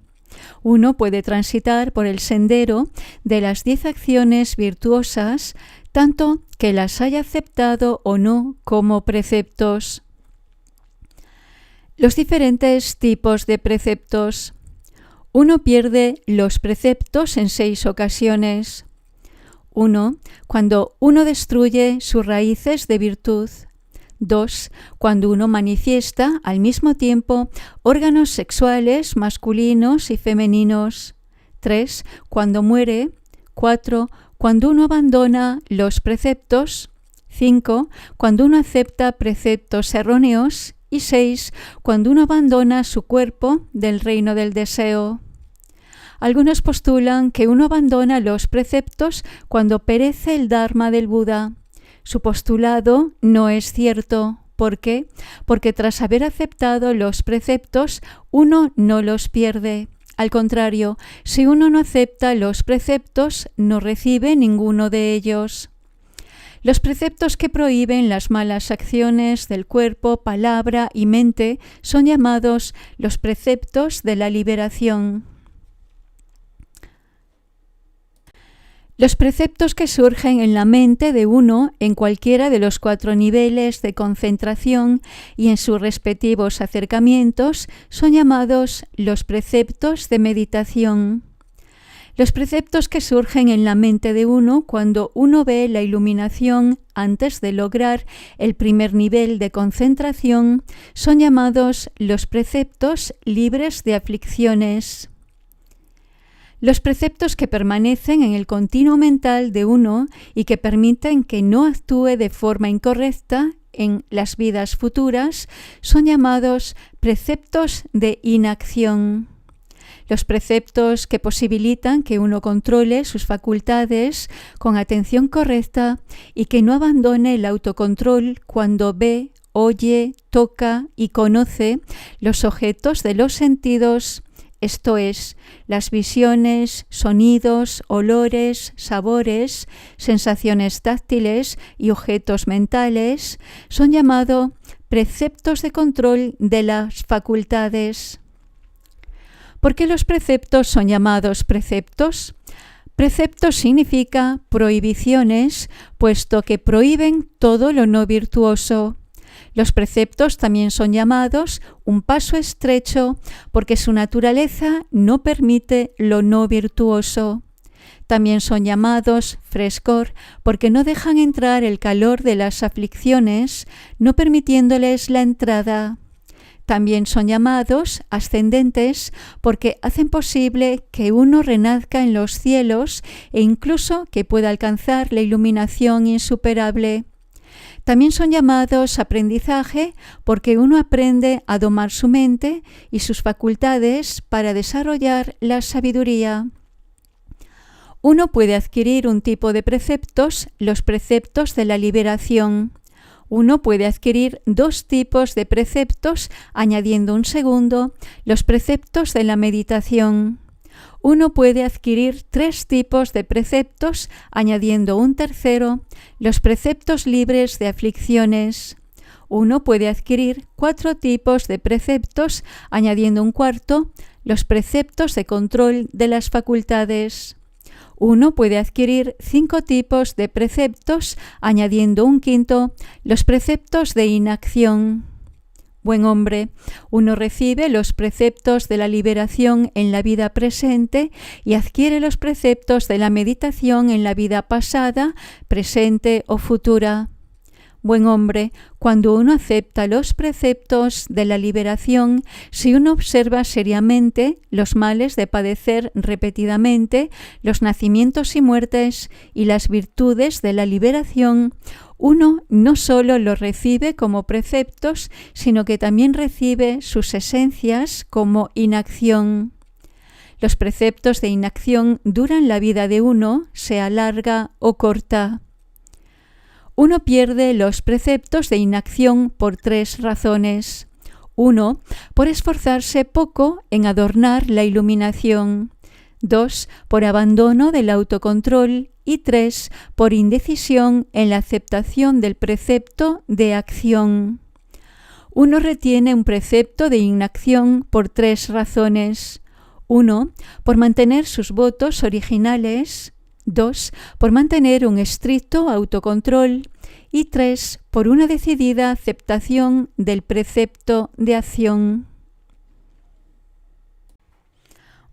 Uno puede transitar por el sendero de las 10 acciones virtuosas, tanto que las haya aceptado o no como preceptos. Los diferentes tipos de preceptos. Uno pierde los preceptos en 6 ocasiones. 1. Cuando uno destruye sus raíces de virtud. 2. Cuando uno manifiesta al mismo tiempo órganos sexuales masculinos y femeninos. 3. Cuando muere. 4. Cuando uno abandona los preceptos. 5. Cuando uno acepta preceptos erróneos. Y 6. Cuando uno abandona su cuerpo del reino del deseo. Algunos postulan que uno abandona los preceptos cuando perece el Dharma del Buda. Su postulado no es cierto. ¿Por qué? Porque tras haber aceptado los preceptos, uno no los pierde. Al contrario, si uno no acepta los preceptos, no recibe ninguno de ellos. Los preceptos que prohíben las malas acciones del cuerpo, palabra y mente son llamados los preceptos de la liberación. Los preceptos que surgen en la mente de uno en cualquiera de los 4 niveles de concentración y en sus respectivos acercamientos son llamados los preceptos de meditación. Los preceptos que surgen en la mente de uno cuando uno ve la iluminación antes de lograr el primer nivel de concentración son llamados los preceptos libres de aflicciones. Los preceptos que permanecen en el continuo mental de uno y que permiten que no actúe de forma incorrecta en las vidas futuras son llamados preceptos de inacción. Los preceptos que posibilitan que uno controle sus facultades con atención correcta y que no abandone el autocontrol cuando ve, oye, toca y conoce los objetos de los sentidos, esto es, las visiones, sonidos, olores, sabores, sensaciones táctiles y objetos mentales, son llamados preceptos de control de las facultades. ¿Por qué los preceptos son llamados preceptos? Preceptos significa prohibiciones, puesto que prohíben todo lo no virtuoso. Los preceptos también son llamados un paso estrecho porque su naturaleza no permite lo no virtuoso. También son llamados frescor porque no dejan entrar el calor de las aflicciones, no permitiéndoles la entrada. También son llamados ascendentes porque hacen posible que uno renazca en los cielos e incluso que pueda alcanzar la iluminación insuperable. También son llamados aprendizaje porque uno aprende a domar su mente y sus facultades para desarrollar la sabiduría. Uno puede adquirir un tipo de preceptos, los preceptos de la liberación. Uno puede adquirir dos tipos de preceptos, añadiendo un segundo, los preceptos de la meditación. Uno puede adquirir tres tipos de preceptos, añadiendo un tercero, los preceptos libres de aflicciones. Uno puede adquirir cuatro tipos de preceptos, añadiendo un cuarto, los preceptos de control de las facultades. Uno puede adquirir 5 tipos de preceptos, añadiendo un quinto, los preceptos de inacción. Buen hombre, uno recibe los preceptos de la liberación en la vida presente y adquiere los preceptos de la meditación en la vida pasada, presente o futura. Buen hombre, cuando uno acepta los preceptos de la liberación, si uno observa seriamente los males de padecer repetidamente, los nacimientos y muertes y las virtudes de la liberación, uno no solo los recibe como preceptos, sino que también recibe sus esencias como inacción. Los preceptos de inacción duran la vida de uno, sea larga o corta. Uno pierde los preceptos de inacción por 3 razones. 1. Por esforzarse poco en adornar la iluminación. 2. Por abandono del autocontrol. Y 3. Por indecisión en la aceptación del precepto de acción. Uno retiene un precepto de inacción por 3 razones. 1. Por mantener sus votos originales. 2. Por mantener un estricto autocontrol. Y 3. Por una decidida aceptación del precepto de acción.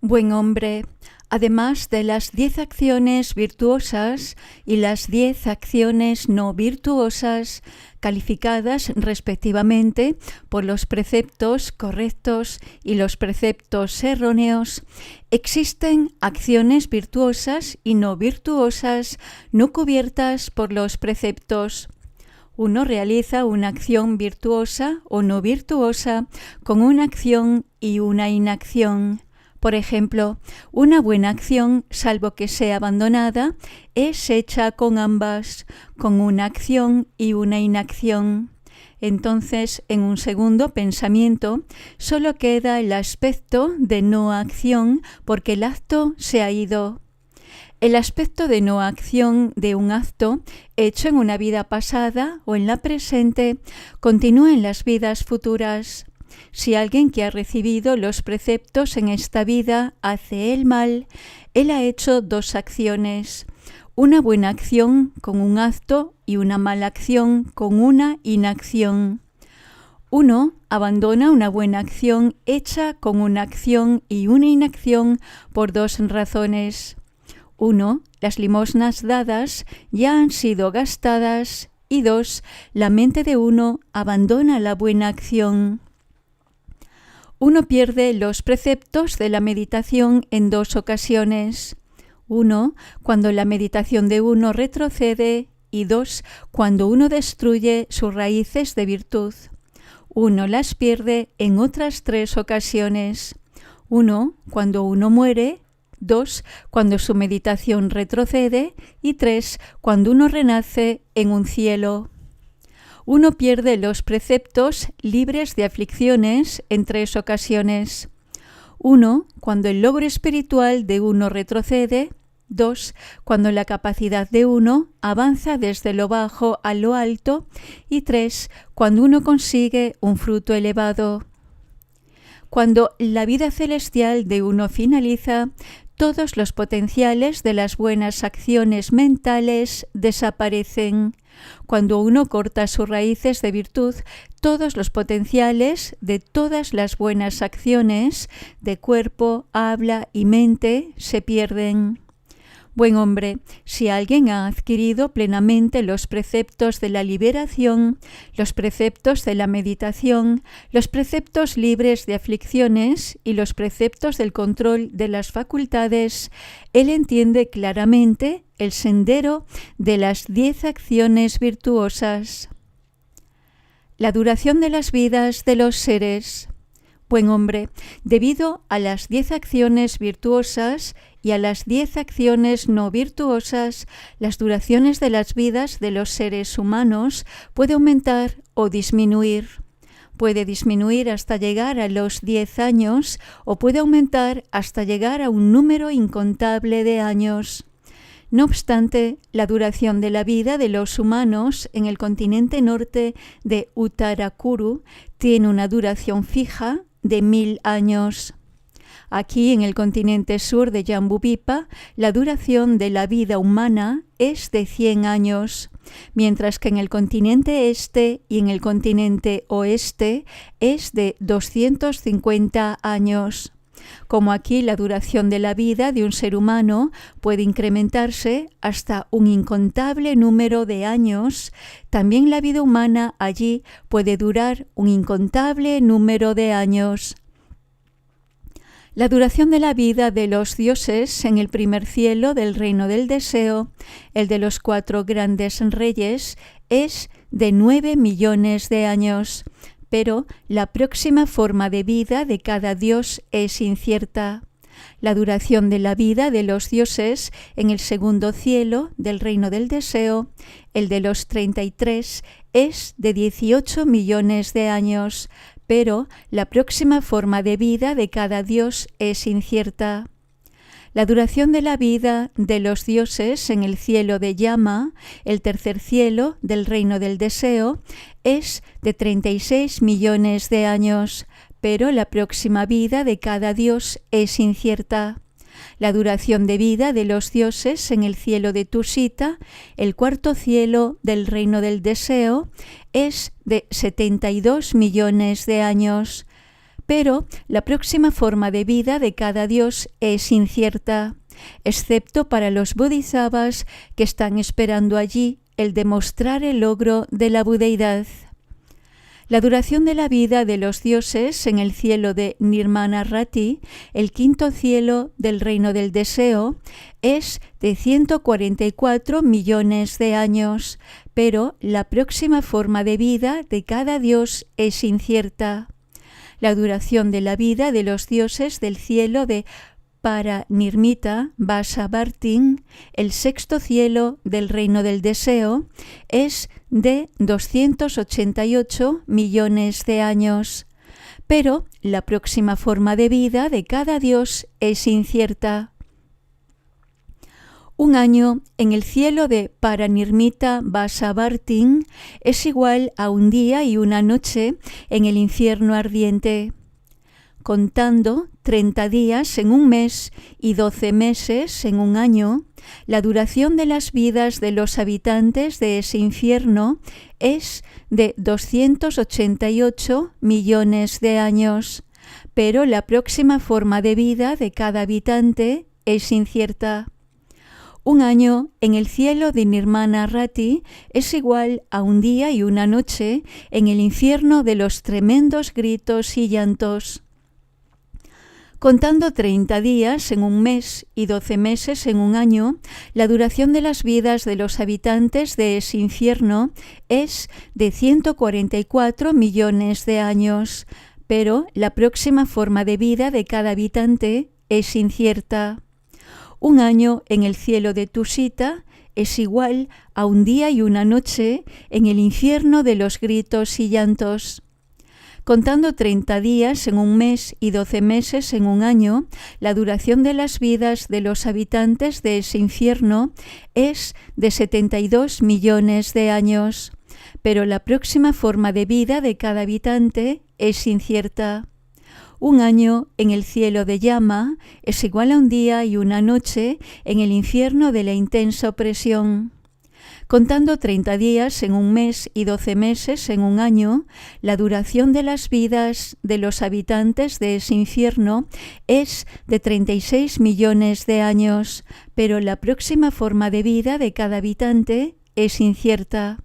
Buen hombre, además de las 10 acciones virtuosas y las 10 acciones no virtuosas, calificadas respectivamente por los preceptos correctos y los preceptos erróneos, existen acciones virtuosas y no virtuosas no cubiertas por los preceptos. Uno realiza una acción virtuosa o no virtuosa con una acción y una inacción. Por ejemplo, una buena acción, salvo que sea abandonada, es hecha con ambas, con una acción y una inacción. Entonces, en un segundo pensamiento, solo queda el aspecto de no acción porque el acto se ha ido. El aspecto de no acción de un acto hecho en una vida pasada o en la presente continúa en las vidas futuras. Si alguien que ha recibido los preceptos en esta vida hace el mal, él ha hecho 2 acciones, una buena acción con un acto y una mala acción con una inacción. Uno abandona una buena acción hecha con una acción y una inacción por 2 razones. 1. Las limosnas dadas ya han sido gastadas y 2. La mente de uno abandona la buena acción. Uno pierde los preceptos de la meditación en 2 ocasiones. 1. Cuando la meditación de uno retrocede y 2. Cuando uno destruye sus raíces de virtud. Uno las pierde en otras 3 ocasiones. 1. Cuando uno muere. 2. Cuando su meditación retrocede. Y 3. Cuando uno renace en un cielo. Uno pierde los preceptos libres de aflicciones en 3 ocasiones. 1. Cuando el logro espiritual de uno retrocede. 2. Cuando la capacidad de uno avanza desde lo bajo a lo alto. Y 3. Cuando uno consigue un fruto elevado. Cuando la vida celestial de uno finaliza, todos los potenciales de las buenas acciones mentales desaparecen. Cuando uno corta sus raíces de virtud, todos los potenciales de todas las buenas acciones de cuerpo, habla y mente se pierden. Buen hombre, si alguien ha adquirido plenamente los preceptos de la liberación, los preceptos de la meditación, los preceptos libres de aflicciones y los preceptos del control de las facultades, él entiende claramente el sendero de las 10 acciones virtuosas. La duración de las vidas de los seres. Buen hombre, debido a las 10 acciones virtuosas y a las 10 acciones no virtuosas, las duraciones de las vidas de los seres humanos puede aumentar o disminuir. Puede disminuir hasta llegar a los 10 años o puede aumentar hasta llegar a un número incontable de años. No obstante, la duración de la vida de los humanos en el continente norte de Uttarakuru tiene una duración fija de 1000 años. Aquí, en el continente sur de Jambudvipa, la duración de la vida humana es de 100 años, mientras que en el continente este y en el continente oeste es de 250 años. Como aquí la duración de la vida de un ser humano puede incrementarse hasta un incontable número de años, también la vida humana allí puede durar un incontable número de años. La duración de la vida de los dioses en el primer cielo del reino del deseo, el de los 4 grandes reyes, es de 9 millones de años, pero la próxima forma de vida de cada dios es incierta. La duración de la vida de los dioses en el segundo cielo del reino del deseo, el de los 33, es de 18 millones de años, pero la próxima forma de vida de cada dios es incierta. La duración de la vida de los dioses en el cielo de Yama, el tercer cielo del reino del deseo, es de 36 millones de años, pero la próxima vida de cada dios es incierta. La duración de vida de los dioses en el cielo de Tusita, el cuarto cielo del reino del deseo, es de 72 millones de años, pero la próxima forma de vida de cada dios es incierta, excepto para los bodhisattvas que están esperando allí el demostrar el logro de la budeidad. La duración de la vida de los dioses en el cielo de Nirmana Rati, el quinto cielo del reino del deseo, es de 144 millones de años, pero la próxima forma de vida de cada dios es incierta. La duración de la vida de los dioses del cielo de Paranirmita Vasavartin, el sexto cielo del reino del deseo, es de 288 millones de años, pero la próxima forma de vida de cada dios es incierta. Un año en el cielo de Paranirmita Vasavartin es igual a un día y una noche en el infierno ardiente. Contando 30 días en un mes y 12 meses en un año, la duración de las vidas de los habitantes de ese infierno es de 288 millones de años, pero la próxima forma de vida de cada habitante es incierta. Un año en el cielo de Nirmana Rati es igual a un día y una noche en el infierno de los tremendos gritos y llantos. Contando 30 días en un mes y 12 meses en un año, la duración de las vidas de los habitantes de ese infierno es de 144 millones de años, pero la próxima forma de vida de cada habitante es incierta. Un año en el cielo de Tusita es igual a un día y una noche en el infierno de los gritos y llantos. Contando 30 días en un mes y 12 meses en un año, la duración de las vidas de los habitantes de ese infierno es de 72 millones de años, pero la próxima forma de vida de cada habitante es incierta. Un año en el cielo de llama es igual a un día y una noche en el infierno de la intensa opresión. Contando 30 días en un mes y 12 meses en un año, la duración de las vidas de los habitantes de ese infierno es de 36 millones de años, pero la próxima forma de vida de cada habitante es incierta.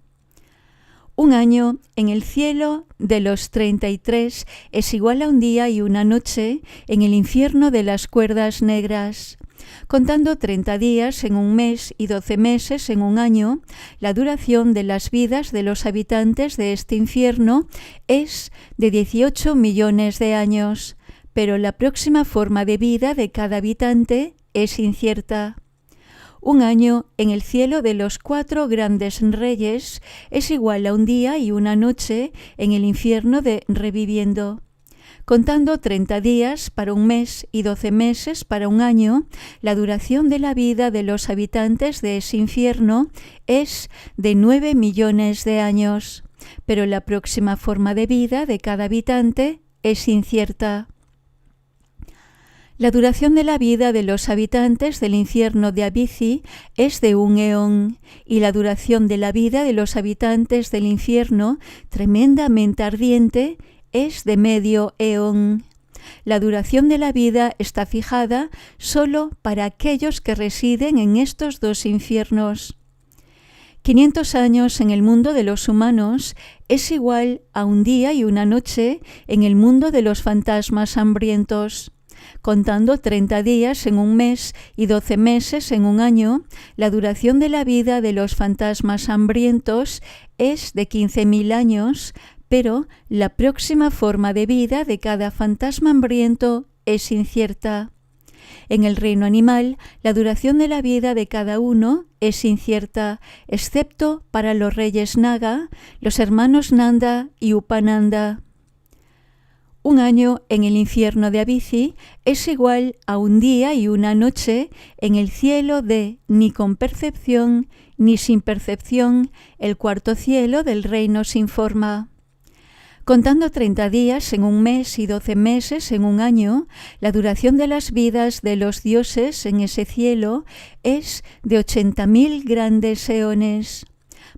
Un año en el cielo de los 33 es igual a un día y una noche en el infierno de las cuerdas negras. Contando 30 días en un mes y 12 meses en un año, la duración de las vidas de los habitantes de este infierno es de 18 millones de años, pero la próxima forma de vida de cada habitante es incierta. Un año en el cielo de los 4 grandes reyes es igual a un día y una noche en el infierno de Reviviendo. Contando 30 días para un mes y 12 meses para un año, la duración de la vida de los habitantes de ese infierno es de 9 millones de años, pero la próxima forma de vida de cada habitante es incierta. La duración de la vida de los habitantes del infierno de Abici es de 1 eón, y la duración de la vida de los habitantes del infierno tremendamente ardiente es de medio eón. La duración de la vida está fijada solo para aquellos que residen en estos dos infiernos. 500 años en el mundo de los humanos es igual a un día y una noche en el mundo de los fantasmas hambrientos. Contando 30 días en un mes y 12 meses en un año, la duración de la vida de los fantasmas hambrientos es de 15.000 años, pero la próxima forma de vida de cada fantasma hambriento es incierta. En el reino animal, la duración de la vida de cada uno es incierta, excepto para los reyes Naga, los hermanos Nanda y Upananda. Un año en el infierno de Abici es igual a un día y una noche en el cielo de ni con percepción ni sin percepción, el cuarto cielo del reino sin forma. Contando 30 días en un mes y 12 meses en un año, la duración de las vidas de los dioses en ese cielo es de 80.000 grandes eones.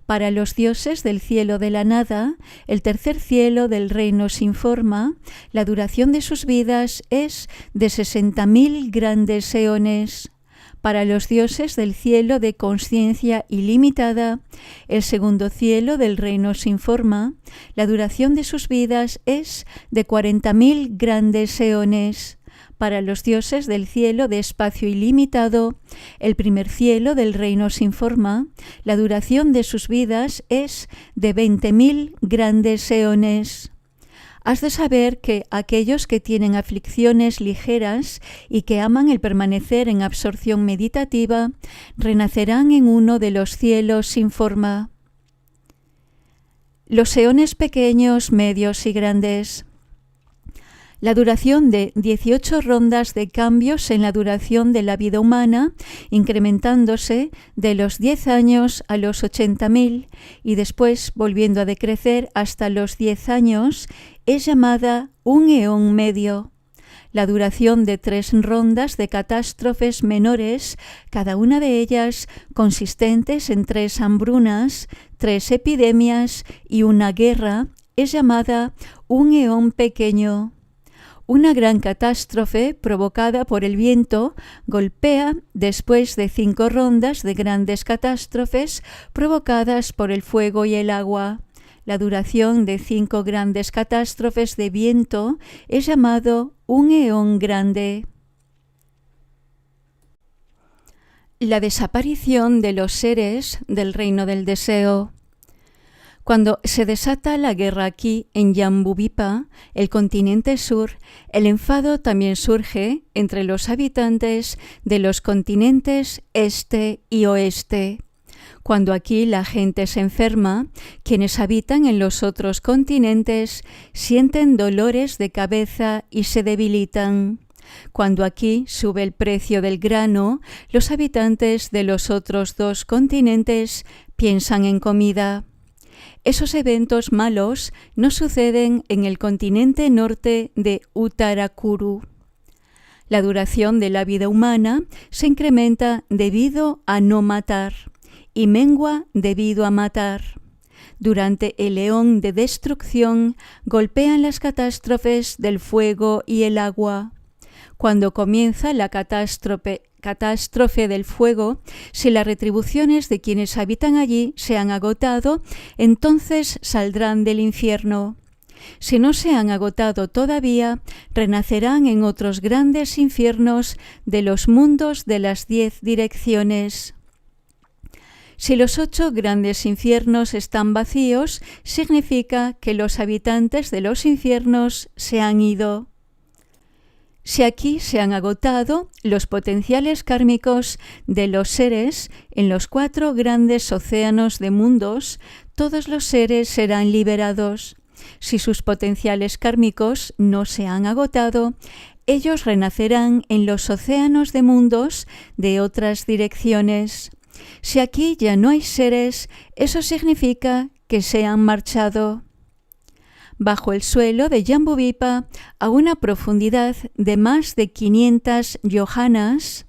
Para los dioses del cielo de la nada, el tercer cielo del reino sin forma, la duración de sus vidas es de 60.000 grandes eones. Para los dioses del cielo de consciencia ilimitada, el segundo cielo del reino sin forma, la duración de sus vidas es de 40.000 grandes eones. Para los dioses del cielo de espacio ilimitado, el primer cielo del reino sin forma, la duración de sus vidas es de 20.000 grandes eones. Has de saber que aquellos que tienen aflicciones ligeras y que aman el permanecer en absorción meditativa, renacerán en uno de los cielos sin forma. Los eones pequeños, medios y grandes. La duración de 18 rondas de cambios en la duración de la vida humana, incrementándose de los 10 años a los 80.000 y después volviendo a decrecer hasta los 10 años, es llamada un eón medio. La duración de 3 rondas de catástrofes menores, cada una de ellas consistentes en 3 hambrunas, 3 epidemias y una guerra, es llamada un eón pequeño. Una gran catástrofe provocada por el viento golpea después de 5 rondas de grandes catástrofes provocadas por el fuego y el agua. La duración de 5 grandes catástrofes de viento es llamado un eón grande. La desaparición de los seres del reino del deseo. Cuando se desata la guerra aquí en Jambudvipa, el continente sur, el enfado también surge entre los habitantes de los continentes este y oeste. Cuando aquí la gente se enferma, quienes habitan en los otros continentes sienten dolores de cabeza y se debilitan. Cuando aquí sube el precio del grano, los habitantes de los otros 2 continentes piensan en comida. Esos eventos malos no suceden en el continente norte de Uttarakuru. La duración de la vida humana se incrementa debido a no matar y mengua debido a matar. Durante el eón de destrucción golpean las catástrofes del fuego y el agua. Cuando comienza la catástrofe del fuego, si las retribuciones de quienes habitan allí se han agotado, entonces saldrán del infierno. Si no se han agotado todavía, renacerán en otros grandes infiernos de los mundos de las 10 direcciones. Si los 8 grandes infiernos están vacíos, significa que los habitantes de los infiernos se han ido. Si aquí se han agotado los potenciales kármicos de los seres en los 4 grandes océanos de mundos, todos los seres serán liberados. Si sus potenciales kármicos no se han agotado, ellos renacerán en los océanos de mundos de otras direcciones. Si aquí ya no hay seres, eso significa que se han marchado. Bajo el suelo de Jambudvipa, a una profundidad de más de 500 yojanas.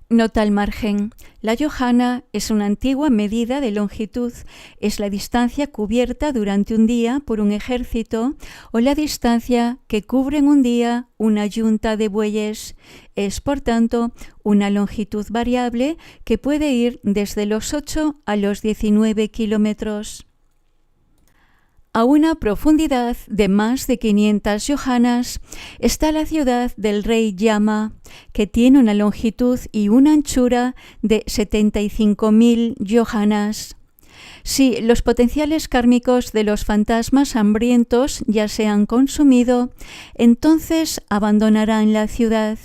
Nota al margen. La yojana es una antigua medida de longitud. Es la distancia cubierta durante un día por un ejército o la distancia que cubre en un día una yunta de bueyes. Es, por tanto, una longitud variable que puede ir desde los 8 a los 19 kilómetros. A una profundidad de más de 500 yojanas está la ciudad del rey Yama, que tiene una longitud y una anchura de 75.000 yojanas. Si los potenciales kármicos de los fantasmas hambrientos ya se han consumido, entonces abandonarán la ciudad.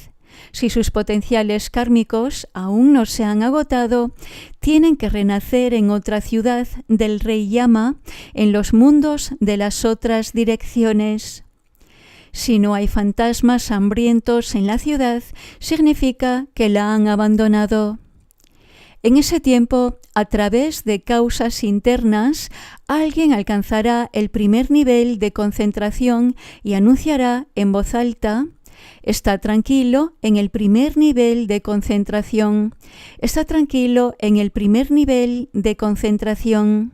Si sus potenciales kármicos aún no se han agotado, tienen que renacer en otra ciudad del rey Yama, en los mundos de las otras direcciones. Si no hay fantasmas hambrientos en la ciudad, significa que la han abandonado. En ese tiempo, a través de causas internas, alguien alcanzará el primer nivel de concentración y anunciará en voz alta: está tranquilo en el primer nivel de concentración. Está tranquilo en el primer nivel de concentración.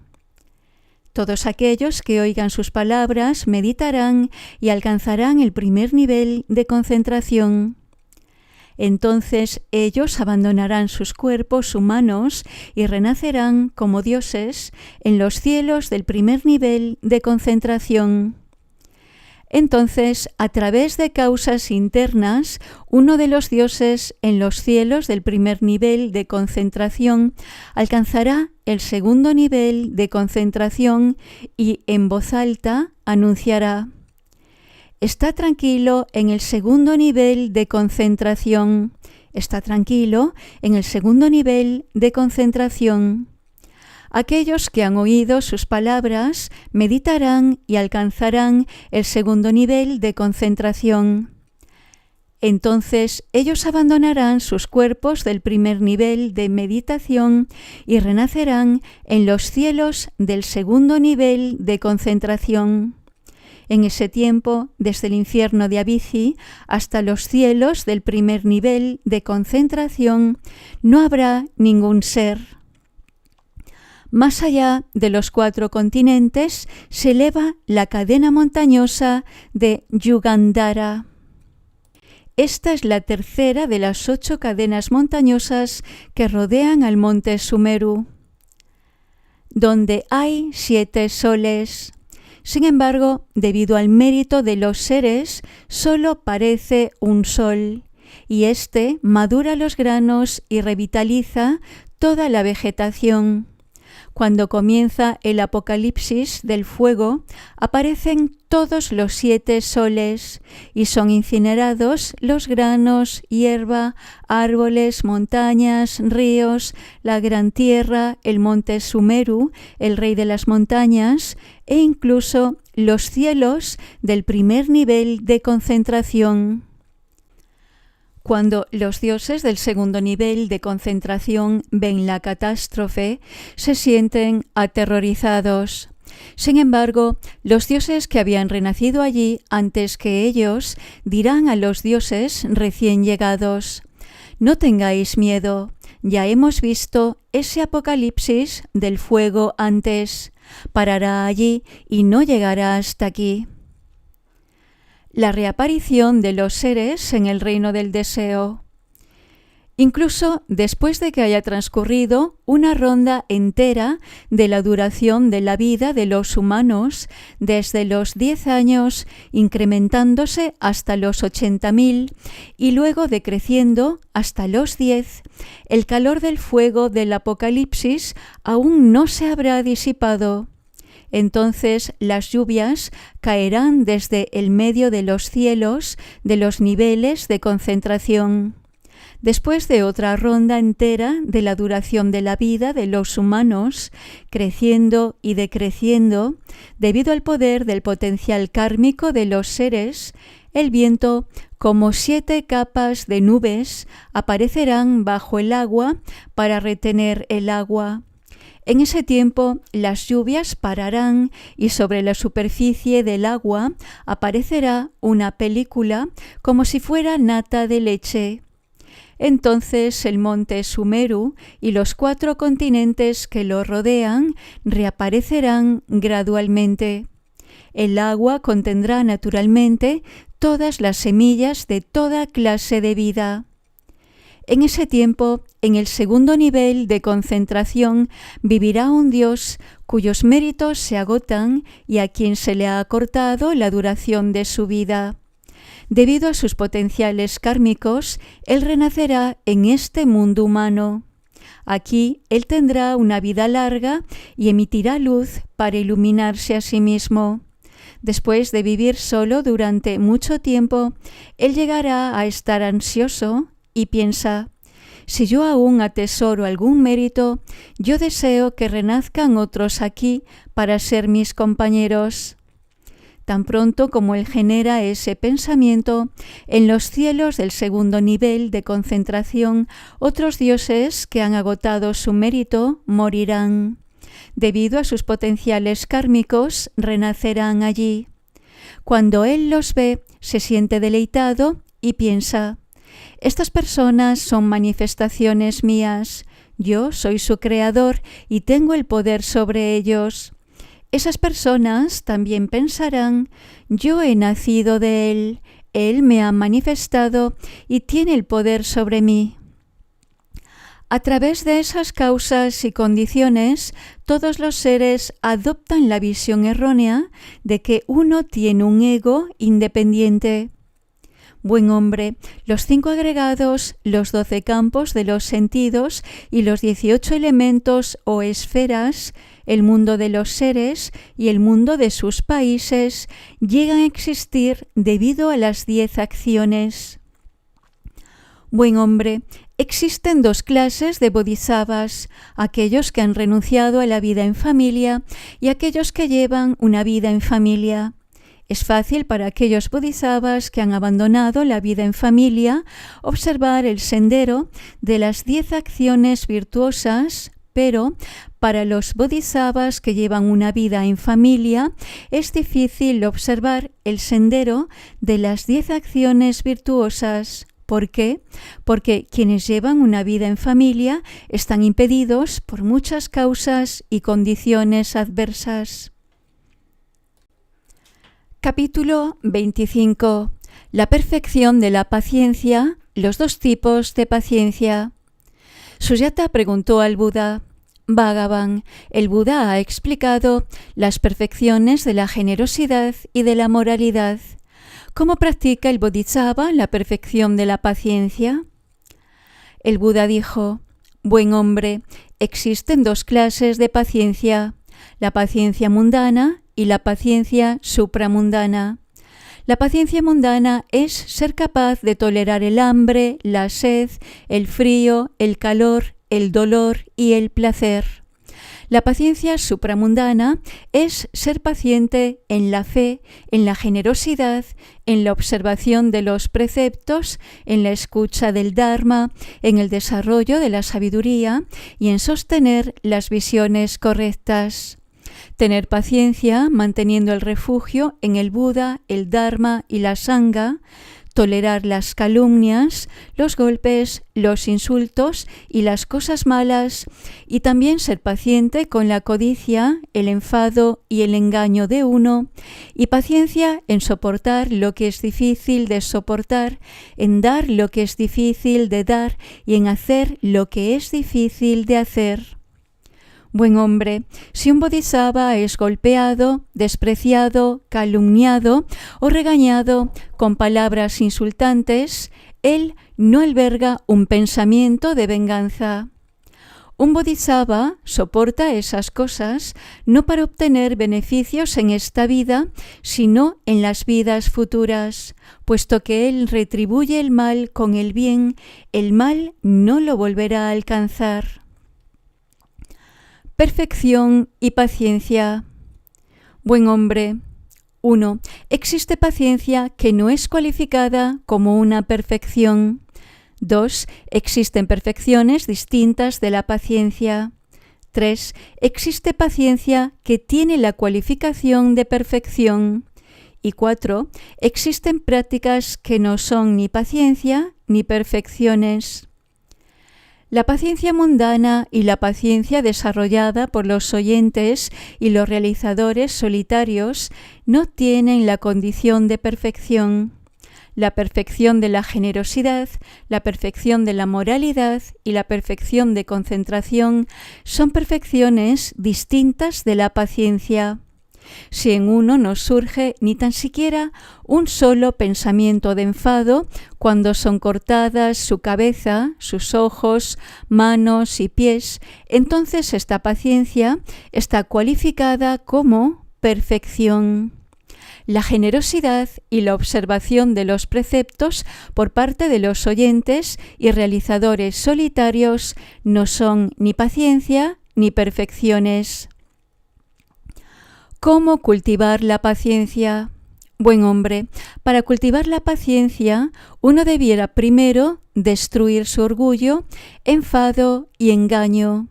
Todos aquellos que oigan sus palabras meditarán y alcanzarán el primer nivel de concentración. Entonces ellos abandonarán sus cuerpos humanos y renacerán como dioses en los cielos del primer nivel de concentración. Entonces, a través de causas internas, uno de los dioses en los cielos del primer nivel de concentración alcanzará el segundo nivel de concentración y en voz alta anunciará: está tranquilo en el segundo nivel de concentración. Está tranquilo en el segundo nivel de concentración. Aquellos que han oído sus palabras meditarán y alcanzarán el segundo nivel de concentración. Entonces ellos abandonarán sus cuerpos del primer nivel de meditación y renacerán en los cielos del segundo nivel de concentración. En ese tiempo, desde el infierno de Abici hasta los cielos del primer nivel de concentración, no habrá ningún ser. Más allá de los 4 continentes se eleva la cadena montañosa de Yugandhara. Esta es la tercera de las 8 cadenas montañosas que rodean al monte Sumeru, donde hay 7 soles. Sin embargo, debido al mérito de los seres, solo parece un sol, y este madura los granos y revitaliza toda la vegetación. Cuando comienza el apocalipsis del fuego, aparecen todos los 7 soles y son incinerados los granos, hierba, árboles, montañas, ríos, la gran tierra, el monte Sumeru, el rey de las montañas, e incluso los cielos del primer nivel de concentración. Cuando los dioses del segundo nivel de concentración ven la catástrofe, se sienten aterrorizados. Sin embargo, los dioses que habían renacido allí antes que ellos dirán a los dioses recién llegados: «No tengáis miedo, ya hemos visto ese apocalipsis del fuego antes. Parará allí y no llegará hasta aquí». La reaparición de los seres en el reino del deseo. Incluso después de que haya transcurrido una ronda entera de la duración de la vida de los humanos, desde los 10 años incrementándose hasta los 80.000 y luego decreciendo hasta los 10, el calor del fuego del apocalipsis aún no se habrá disipado. Entonces las lluvias caerán desde el medio de los cielos de los niveles de concentración. Después de otra ronda entera de la duración de la vida de los humanos, creciendo y decreciendo, debido al poder del potencial kármico de los seres, el viento, como 7 capas de nubes, aparecerán bajo el agua para retener el agua. En ese tiempo las lluvias pararán y sobre la superficie del agua aparecerá una película como si fuera nata de leche. Entonces el monte Sumeru y los 4 continentes que lo rodean reaparecerán gradualmente. El agua contendrá naturalmente todas las semillas de toda clase de vida. En ese tiempo, en el segundo nivel de concentración, vivirá un Dios cuyos méritos se agotan y a quien se le ha acortado la duración de su vida. Debido a sus potenciales kármicos, él renacerá en este mundo humano. Aquí él tendrá una vida larga y emitirá luz para iluminarse a sí mismo. Después de vivir solo durante mucho tiempo, él llegará a estar ansioso y piensa: si yo aún atesoro algún mérito, yo deseo que renazcan otros aquí para ser mis compañeros. Tan pronto como él genera ese pensamiento, en los cielos del segundo nivel de concentración, otros dioses que han agotado su mérito morirán. Debido a sus potenciales kármicos, renacerán allí. Cuando él los ve, se siente deleitado y piensa: estas personas son manifestaciones mías. Yo soy su creador y tengo el poder sobre ellos. Esas personas también pensarán: yo he nacido de él me ha manifestado y tiene el poder sobre mí. A través de esas causas y condiciones, todos los seres adoptan la visión errónea de que uno tiene un ego independiente. Buen hombre, los 5 agregados, los 12 campos de los sentidos y los 18 elementos o esferas, el mundo de los seres y el mundo de sus países llegan a existir debido a las 10 acciones. Buen hombre, existen 2 clases de bodhisattvas, aquellos que han renunciado a la vida en familia y aquellos que llevan una vida en familia. Es fácil para aquellos bodhisattvas que han abandonado la vida en familia observar el sendero de las 10 acciones virtuosas, pero para los bodhisattvas que llevan una vida en familia es difícil observar el sendero de las 10 acciones virtuosas. ¿Por qué? Porque quienes llevan una vida en familia están impedidos por muchas causas y condiciones adversas. Capítulo 25. La perfección de la paciencia, los 2 tipos de paciencia. Suyata preguntó al Buda: Bhagavan, el Buda ha explicado las perfecciones de la generosidad y de la moralidad. ¿Cómo practica el Bodhisattva la perfección de la paciencia? El Buda dijo: Buen hombre, existen 2 clases de paciencia, la paciencia mundana y la paciencia supramundana. La paciencia mundana es ser capaz de tolerar el hambre, la sed, el frío, el calor, el dolor y el placer. La paciencia supramundana es ser paciente en la fe, en la generosidad, en la observación de los preceptos, en la escucha del Dharma, en el desarrollo de la sabiduría y en sostener las visiones correctas. Tener paciencia manteniendo el refugio en el Buda, el Dharma y la Sangha, tolerar las calumnias, los golpes, los insultos y las cosas malas, y también ser paciente con la codicia, el enfado y el engaño de uno, y paciencia en soportar lo que es difícil de soportar, en dar lo que es difícil de dar y en hacer lo que es difícil de hacer. Buen hombre, si un bodhisattva es golpeado, despreciado, calumniado o regañado con palabras insultantes, él no alberga un pensamiento de venganza. Un bodhisattva soporta esas cosas no para obtener beneficios en esta vida, sino en las vidas futuras, puesto que él retribuye el mal con el bien, el mal no lo volverá a alcanzar. Perfección y paciencia. Buen hombre. 1. Existe paciencia que no es cualificada como una perfección. 2. Existen perfecciones distintas de la paciencia. 3. Existe paciencia que tiene la cualificación de perfección. Y 4. Existen prácticas que no son ni paciencia ni perfecciones. La paciencia mundana y la paciencia desarrollada por los oyentes y los realizadores solitarios no tienen la condición de perfección. La perfección de la generosidad, la perfección de la moralidad y la perfección de concentración son perfecciones distintas de la paciencia. Si en uno no surge ni tan siquiera un solo pensamiento de enfado, cuando son cortadas su cabeza, sus ojos, manos y pies, entonces esta paciencia está cualificada como perfección. La generosidad y la observación de los preceptos por parte de los oyentes y realizadores solitarios no son ni paciencia ni perfecciones. ¿Cómo cultivar la paciencia? Buen hombre, para cultivar la paciencia, uno debiera primero destruir su orgullo, enfado y engaño.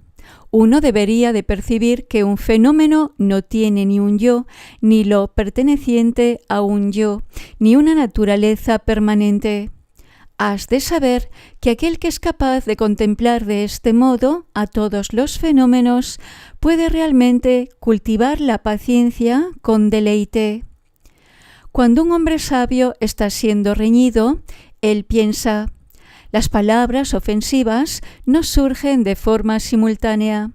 Uno debería de percibir que un fenómeno no tiene ni un yo, ni lo perteneciente a un yo, ni una naturaleza permanente. Has de saber que aquel que es capaz de contemplar de este modo a todos los fenómenos puede realmente cultivar la paciencia con deleite. Cuando un hombre sabio está siendo reñido, él piensa: las palabras ofensivas no surgen de forma simultánea.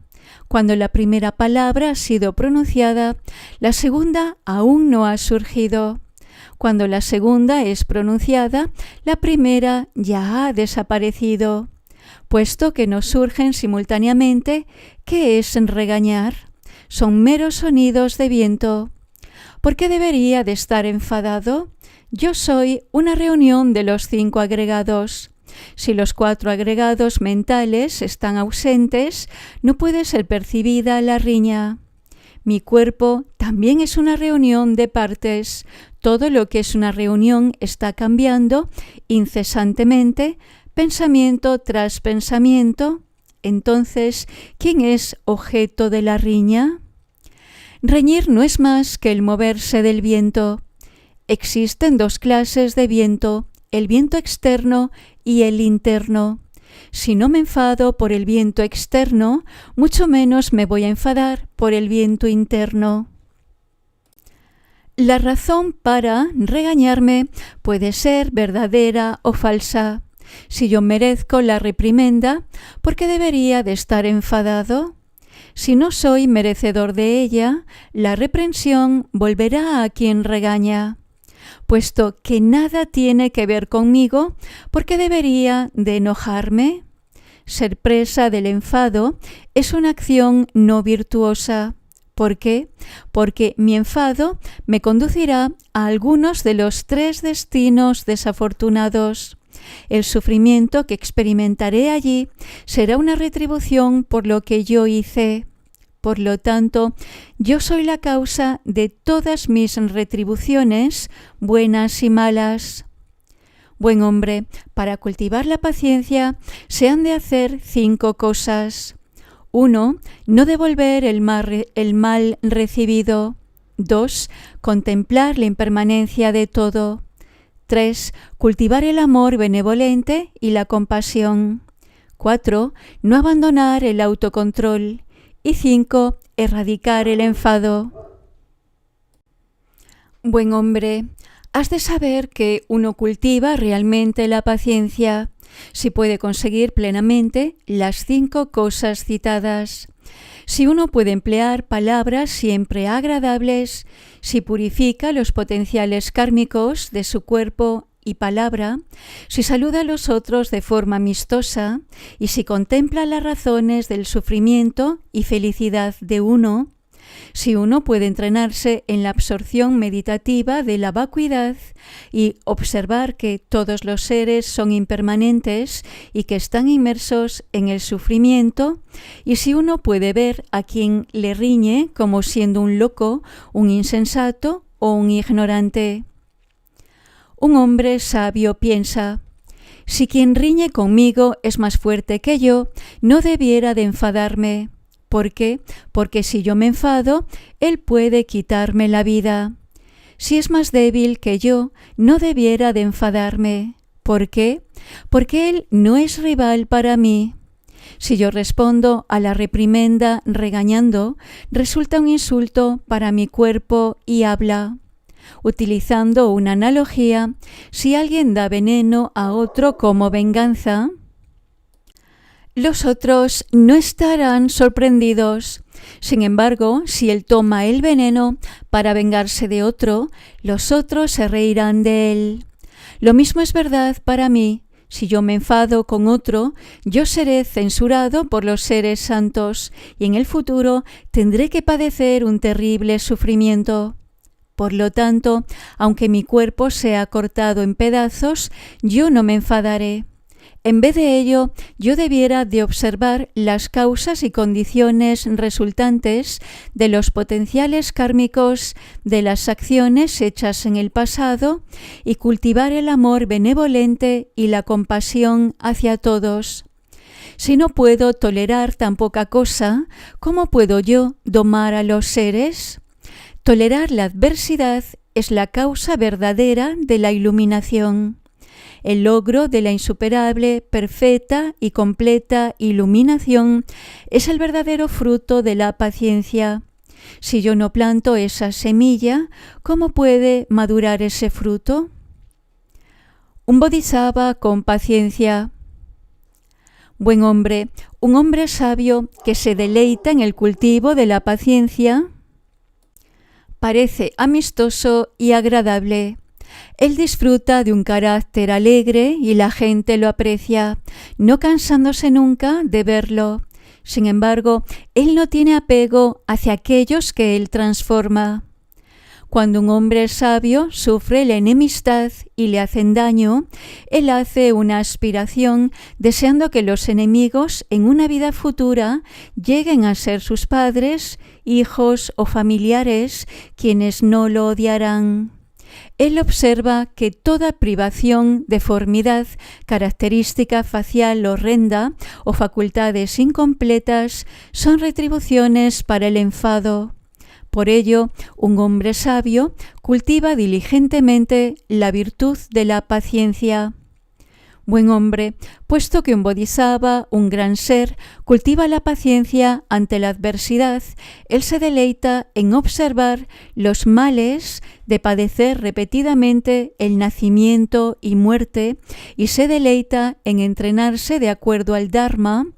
Cuando la primera palabra ha sido pronunciada, la segunda aún no ha surgido. Cuando la segunda es pronunciada, la primera ya ha desaparecido. Puesto que no surgen simultáneamente, ¿qué es regañar? Son meros sonidos de viento. ¿Por qué debería de estar enfadado? Yo soy una reunión de los 5 agregados. Si los 4 agregados mentales están ausentes, no puede ser percibida la riña. Mi cuerpo también es una reunión de partes. Todo lo que es una reunión está cambiando incesantemente, pensamiento tras pensamiento. Entonces, ¿quién es objeto de la riña? Reñir no es más que el moverse del viento. Existen 2 clases de viento, el viento externo y el interno. Si no me enfado por el viento externo, mucho menos me voy a enfadar por el viento interno. La razón para regañarme puede ser verdadera o falsa. Si yo merezco la reprimenda, ¿por qué debería de estar enfadado? Si no soy merecedor de ella, la reprensión volverá a quien regaña. Puesto que nada tiene que ver conmigo, ¿por qué debería de enojarme? Ser presa del enfado es una acción no virtuosa. ¿Por qué? Porque mi enfado me conducirá a algunos de los 3 destinos desafortunados. El sufrimiento que experimentaré allí será una retribución por lo que yo hice. Por lo tanto, yo soy la causa de todas mis retribuciones, buenas y malas. Buen hombre, para cultivar la paciencia se han de hacer 5 cosas. 1. No devolver el mal recibido. 2. Contemplar la impermanencia de todo. 3. Cultivar el amor benevolente y la compasión. 4. No abandonar el autocontrol. Y 5. Erradicar el enfado. Buen hombre, has de saber que uno cultiva realmente la paciencia si puede conseguir plenamente las 5 cosas citadas. Si uno puede emplear palabras siempre agradables, si purifica los potenciales kármicos de su cuerpo y palabra, si saluda a los otros de forma amistosa y si contempla las razones del sufrimiento y felicidad de uno, si uno puede entrenarse en la absorción meditativa de la vacuidad y observar que todos los seres son impermanentes y que están inmersos en el sufrimiento, y si uno puede ver a quien le riñe como siendo un loco, un insensato o un ignorante. Un hombre sabio piensa: si quien riñe conmigo es más fuerte que yo, no debiera de enfadarme. ¿Por qué? Porque si yo me enfado, él puede quitarme la vida. Si es más débil que yo, no debiera de enfadarme. ¿Por qué? Porque él no es rival para mí. Si yo respondo a la reprimenda regañando, resulta un insulto para mi cuerpo y habla. Utilizando una analogía, si alguien da veneno a otro como venganza, los otros no estarán sorprendidos. Sin embargo, si él toma el veneno para vengarse de otro, los otros se reirán de él. Lo mismo es verdad para mí. Si yo me enfado con otro, yo seré censurado por los seres santos y en el futuro tendré que padecer un terrible sufrimiento. Por lo tanto, aunque mi cuerpo sea cortado en pedazos, yo no me enfadaré. En vez de ello, yo debiera de observar las causas y condiciones resultantes de los potenciales kármicos de las acciones hechas en el pasado y cultivar el amor benevolente y la compasión hacia todos. Si no puedo tolerar tan poca cosa, ¿cómo puedo yo domar a los seres? Tolerar la adversidad es la causa verdadera de la iluminación. El logro de la insuperable, perfecta y completa iluminación es el verdadero fruto de la paciencia. Si yo no planto esa semilla, ¿cómo puede madurar ese fruto? Un bodhisattva con paciencia. Buen hombre, un hombre sabio que se deleita en el cultivo de la paciencia, parece amistoso y agradable. Él disfruta de un carácter alegre y la gente lo aprecia, no cansándose nunca de verlo. Sin embargo, él no tiene apego hacia aquellos que él transforma. Cuando un hombre sabio sufre la enemistad y le hacen daño, él hace una aspiración deseando que los enemigos en una vida futura lleguen a ser sus padres, hijos o familiares, quienes no lo odiarán. Él observa que toda privación, deformidad, característica facial horrenda o facultades incompletas son retribuciones para el enfado. Por ello, un hombre sabio cultiva diligentemente la virtud de la paciencia. Buen hombre, puesto que un bodhisattva, un gran ser, cultiva la paciencia ante la adversidad, él se deleita en observar los males de padecer repetidamente el nacimiento y muerte y se deleita en entrenarse de acuerdo al Dharma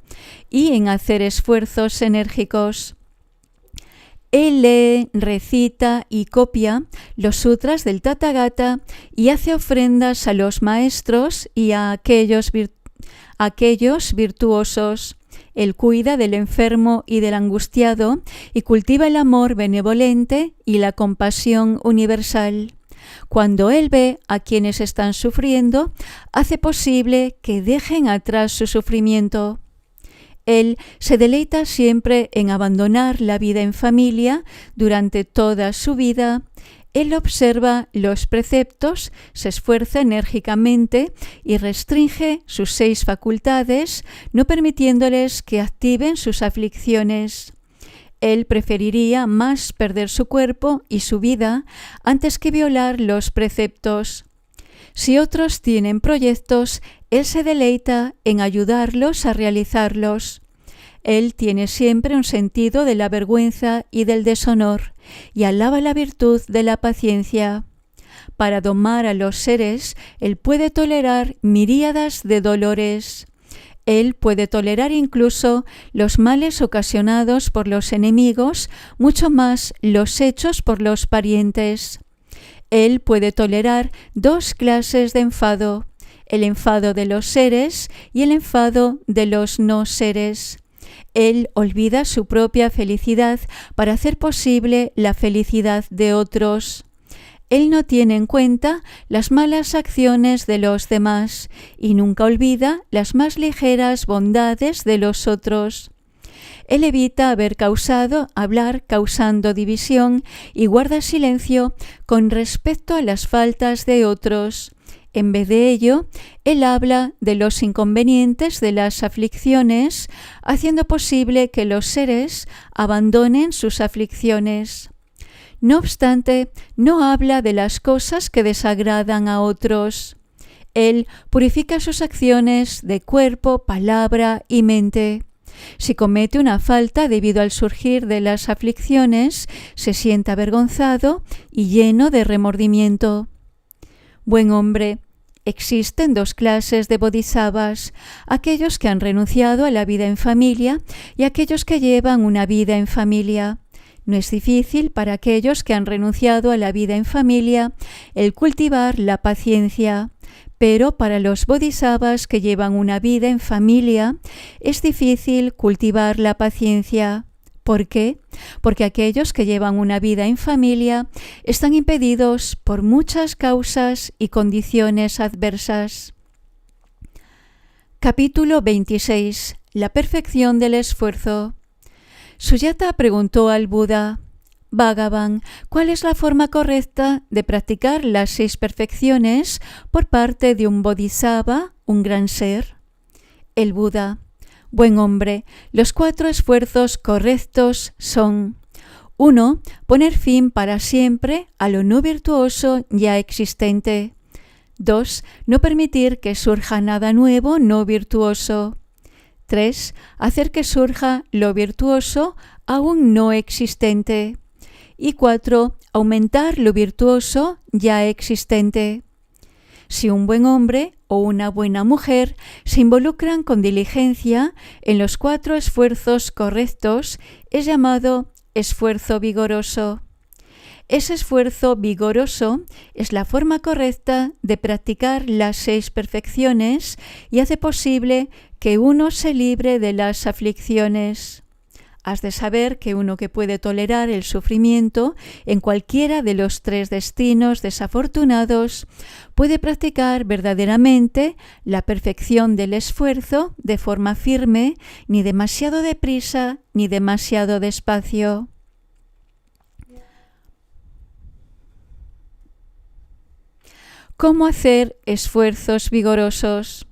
y en hacer esfuerzos enérgicos. Él lee, recita y copia los sutras del Tathagata y hace ofrendas a los maestros y a aquellos virtuosos. Él cuida del enfermo y del angustiado y cultiva el amor benevolente y la compasión universal. Cuando él ve a quienes están sufriendo, hace posible que dejen atrás su sufrimiento. Él se deleita siempre en abandonar la vida en familia durante toda su vida. Él observa los preceptos, se esfuerza enérgicamente y restringe sus 6 facultades, no permitiéndoles que activen sus aflicciones. Él preferiría más perder su cuerpo y su vida antes que violar los preceptos. Si otros tienen proyectos, él se deleita en ayudarlos a realizarlos. Él tiene siempre un sentido de la vergüenza y del deshonor, y alaba la virtud de la paciencia. Para domar a los seres, él puede tolerar miríadas de dolores. Él puede tolerar incluso los males ocasionados por los enemigos, mucho más los hechos por los parientes. Él puede tolerar 2 clases de enfado, el enfado de los seres y el enfado de los no seres. Él olvida su propia felicidad para hacer posible la felicidad de otros. Él no tiene en cuenta las malas acciones de los demás y nunca olvida las más ligeras bondades de los otros. Él evita hablar causando división y guarda silencio con respecto a las faltas de otros. En vez de ello, él habla de los inconvenientes de las aflicciones, haciendo posible que los seres abandonen sus aflicciones. No obstante, no habla de las cosas que desagradan a otros. Él purifica sus acciones de cuerpo, palabra y mente. Si comete una falta debido al surgir de las aflicciones, se siente avergonzado y lleno de remordimiento. Buen hombre, existen 2 clases de bodhisattvas, aquellos que han renunciado a la vida en familia y aquellos que llevan una vida en familia. No es difícil para aquellos que han renunciado a la vida en familia el cultivar la paciencia, pero para los bodhisattvas que llevan una vida en familia es difícil cultivar la paciencia. ¿Por qué? Porque aquellos que llevan una vida en familia están impedidos por muchas causas y condiciones adversas. Capítulo 26. La perfección del esfuerzo. Suyata preguntó al Buda: Bhagavan, ¿cuál es la forma correcta de practicar las 6 perfecciones por parte de un bodhisattva, un gran ser? El Buda: Buen hombre, los 4 esfuerzos correctos son: 1. Poner fin para siempre a lo no virtuoso ya existente. 2. No permitir que surja nada nuevo no virtuoso. 3. Hacer que surja lo virtuoso aún no existente. Y 4. Aumentar lo virtuoso ya existente. Si un buen hombre o una buena mujer se involucran con diligencia en los 4 esfuerzos correctos, es llamado esfuerzo vigoroso. Ese esfuerzo vigoroso es la forma correcta de practicar las 6 perfecciones y hace posible que uno se libre de las aflicciones. Has de saber que uno que puede tolerar el sufrimiento en cualquiera de los 3 destinos desafortunados puede practicar verdaderamente la perfección del esfuerzo de forma firme, ni demasiado deprisa ni demasiado despacio. ¿Cómo hacer esfuerzos vigorosos?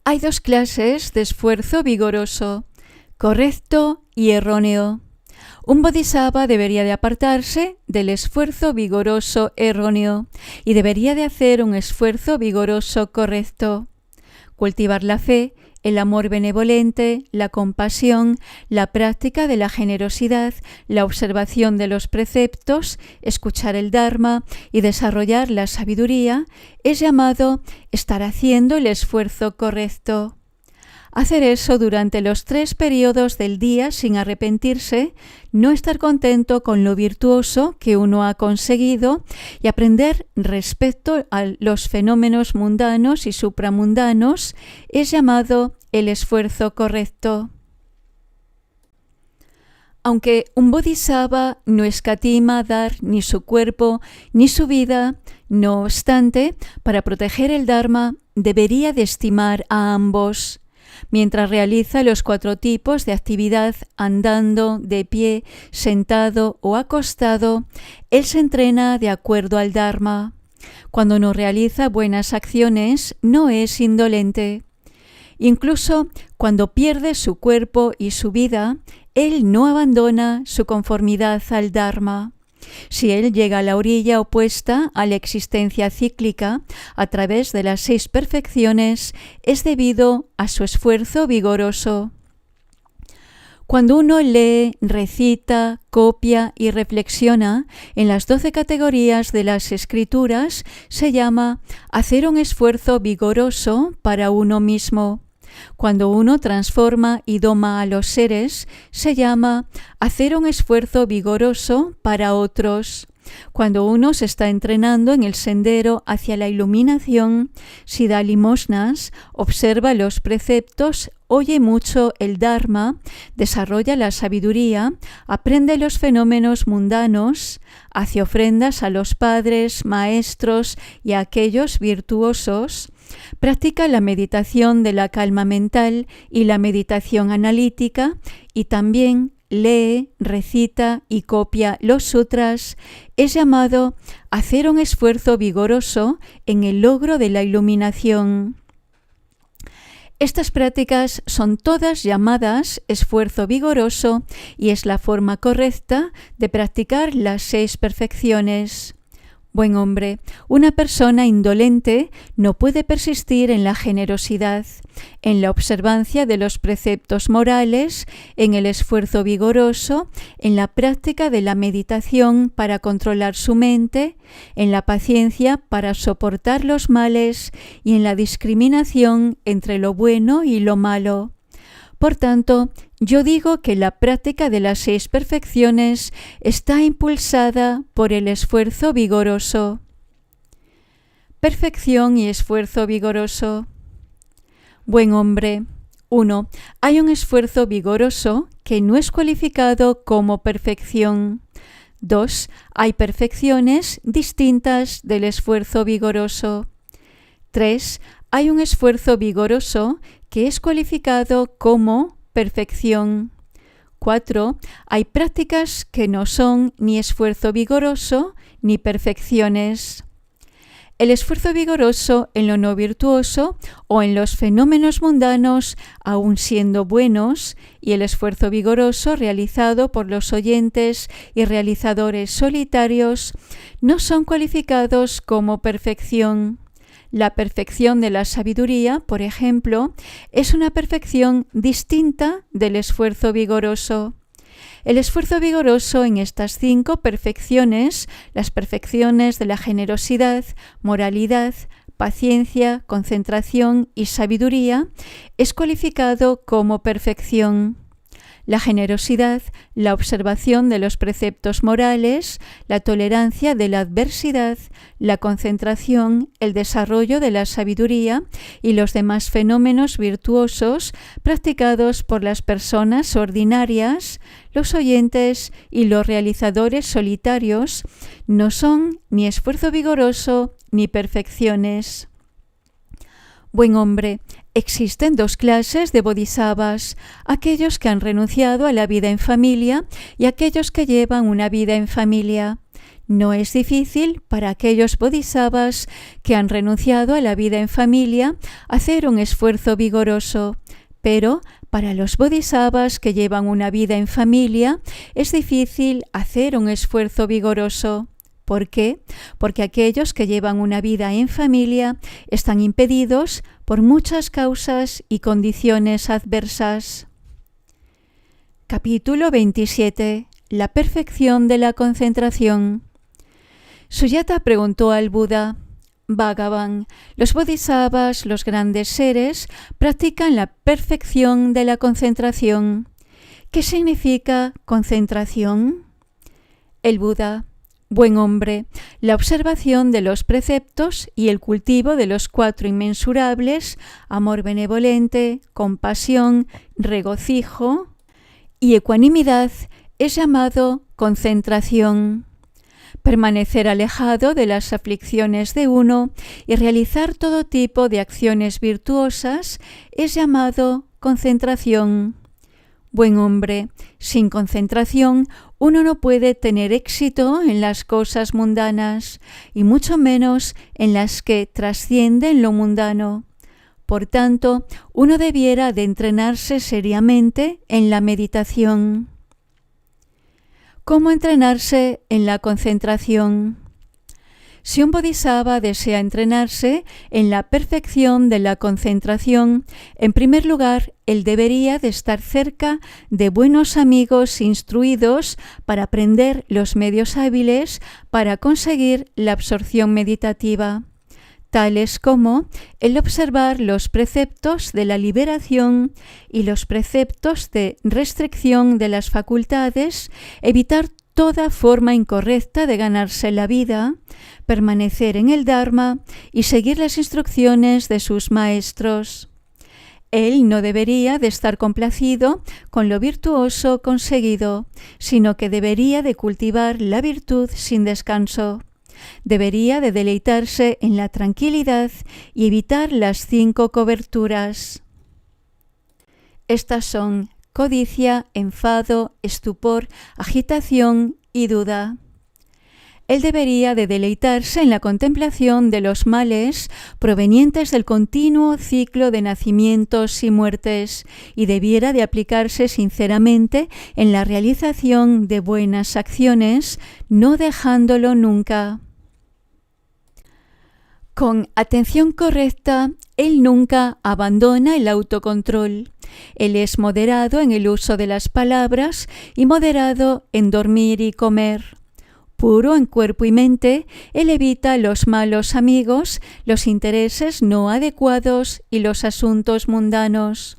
Hay 2 clases de esfuerzo vigoroso: correcto y erróneo. Un bodhisattva debería de apartarse del esfuerzo vigoroso erróneo y debería de hacer un esfuerzo vigoroso correcto. Cultivar la fe, el amor benevolente, la compasión, la práctica de la generosidad, la observación de los preceptos, escuchar el Dharma y desarrollar la sabiduría es llamado estar haciendo el esfuerzo correcto. Hacer eso durante los 3 periodos del día sin arrepentirse, no estar contento con lo virtuoso que uno ha conseguido y aprender respecto a los fenómenos mundanos y supramundanos es llamado el esfuerzo correcto. Aunque un bodhisattva no escatima dar ni su cuerpo ni su vida, no obstante, para proteger el Dharma debería de estimar a ambos. Mientras realiza los 4 tipos de actividad andando, de pie, sentado o acostado, él se entrena de acuerdo al Dharma. Cuando no realiza buenas acciones, no es indolente. Incluso cuando pierde su cuerpo y su vida, él no abandona su conformidad al Dharma. Si él llega a la orilla opuesta a la existencia cíclica a través de las 6 perfecciones, es debido a su esfuerzo vigoroso. Cuando uno lee, recita, copia y reflexiona en las 12 categorías de las escrituras, se llama hacer un esfuerzo vigoroso para uno mismo. Cuando uno transforma y doma a los seres, se llama hacer un esfuerzo vigoroso para otros. Cuando uno se está entrenando en el sendero hacia la iluminación, si da limosnas, observa los preceptos, oye mucho el Dharma, desarrolla la sabiduría, aprende los fenómenos mundanos, hace ofrendas a los padres, maestros y a aquellos virtuosos, practica la meditación de la calma mental y la meditación analítica y también lee, recita y copia los sutras, es llamado hacer un esfuerzo vigoroso en el logro de la iluminación. Estas prácticas son todas llamadas esfuerzo vigoroso y es la forma correcta de practicar las 6 perfecciones. Buen hombre, una persona indolente no puede persistir en la generosidad, en la observancia de los preceptos morales, en el esfuerzo vigoroso, en la práctica de la meditación para controlar su mente, en la paciencia para soportar los males y en la discriminación entre lo bueno y lo malo. Por tanto, yo digo que la práctica de las 6 perfecciones está impulsada por el esfuerzo vigoroso. Perfección y esfuerzo vigoroso. Buen hombre. 1. Hay un esfuerzo vigoroso que no es cualificado como perfección. 2. Hay perfecciones distintas del esfuerzo vigoroso. 3. Hay un esfuerzo vigoroso que es cualificado como perfección. 4. Hay prácticas que no son ni esfuerzo vigoroso ni perfecciones. El esfuerzo vigoroso en lo no virtuoso o en los fenómenos mundanos, aun siendo buenos, y el esfuerzo vigoroso realizado por los oyentes y realizadores solitarios, no son cualificados como perfección. La perfección de la sabiduría, por ejemplo, es una perfección distinta del esfuerzo vigoroso. El esfuerzo vigoroso en estas 5 perfecciones, las perfecciones de la generosidad, moralidad, paciencia, concentración y sabiduría, es cualificado como perfección. La generosidad, la observación de los preceptos morales, la tolerancia de la adversidad, la concentración, el desarrollo de la sabiduría y los demás fenómenos virtuosos practicados por las personas ordinarias, los oyentes y los realizadores solitarios, no son ni esfuerzo vigoroso ni perfecciones. Buen hombre, existen 2 clases de bodhisattvas, aquellos que han renunciado a la vida en familia y aquellos que llevan una vida en familia. No es difícil para aquellos bodhisattvas que han renunciado a la vida en familia hacer un esfuerzo vigoroso, pero para los bodhisattvas que llevan una vida en familia es difícil hacer un esfuerzo vigoroso. ¿Por qué? Porque aquellos que llevan una vida en familia están impedidos por muchas causas y condiciones adversas. Capítulo 27. La perfección de la concentración. Suyata preguntó al Buda: Bhagavan, los bodhisattvas, los grandes seres, practican la perfección de la concentración. ¿Qué significa concentración? El Buda: Buen hombre, la observación de los preceptos y el cultivo de los 4 inmensurables, amor benevolente, compasión, regocijo y ecuanimidad, es llamado concentración. Permanecer alejado de las aflicciones de uno y realizar todo tipo de acciones virtuosas es llamado concentración. Buen hombre, sin concentración uno no puede tener éxito en las cosas mundanas y mucho menos en las que trascienden lo mundano. Por tanto, uno debiera de entrenarse seriamente en la meditación. ¿Cómo entrenarse en la concentración? Si un bodhisattva desea entrenarse en la perfección de la concentración, en primer lugar, él debería de estar cerca de buenos amigos instruidos para aprender los medios hábiles para conseguir la absorción meditativa, tales como el observar los preceptos de la liberación y los preceptos de restricción de las facultades, evitar toda forma incorrecta de ganarse la vida, permanecer en el Dharma y seguir las instrucciones de sus maestros. Él no debería de estar complacido con lo virtuoso conseguido, sino que debería de cultivar la virtud sin descanso. Debería de deleitarse en la tranquilidad y evitar las 5 coberturas. Estas son codicia, enfado, estupor, agitación y duda. Él debería de deleitarse en la contemplación de los males provenientes del continuo ciclo de nacimientos y muertes y debiera de aplicarse sinceramente en la realización de buenas acciones, no dejándolo nunca. Con atención correcta, él nunca abandona el autocontrol. Él es moderado en el uso de las palabras y moderado en dormir y comer. Puro en cuerpo y mente, él evita los malos amigos, los intereses no adecuados y los asuntos mundanos.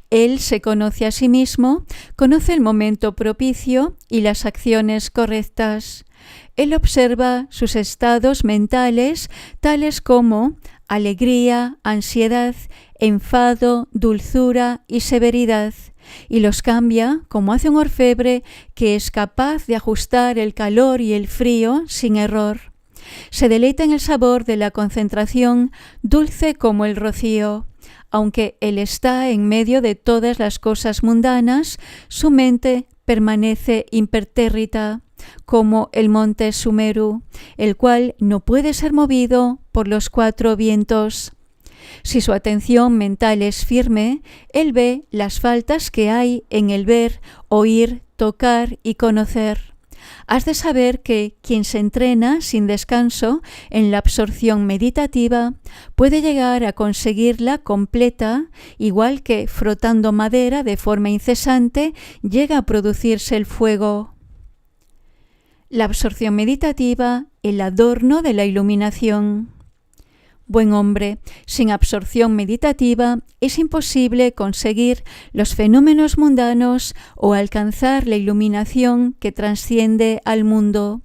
Él se conoce a sí mismo, conoce el momento propicio y las acciones correctas. Él observa sus estados mentales, tales como alegría, ansiedad, enfado, dulzura y severidad, y los cambia como hace un orfebre que es capaz de ajustar el calor y el frío sin error. Se deleita en el sabor de la concentración, dulce como el rocío. Aunque él está en medio de todas las cosas mundanas, su mente permanece impertérrita, como el monte Sumeru, el cual no puede ser movido por los 4 vientos. Si su atención mental es firme, él ve las faltas que hay en el ver, oír, tocar y conocer. Has de saber que quien se entrena sin descanso en la absorción meditativa puede llegar a conseguirla completa, igual que frotando madera de forma incesante llega a producirse el fuego. La absorción meditativa, el adorno de la iluminación. Buen hombre, sin absorción meditativa es imposible conseguir los fenómenos mundanos o alcanzar la iluminación que trasciende al mundo.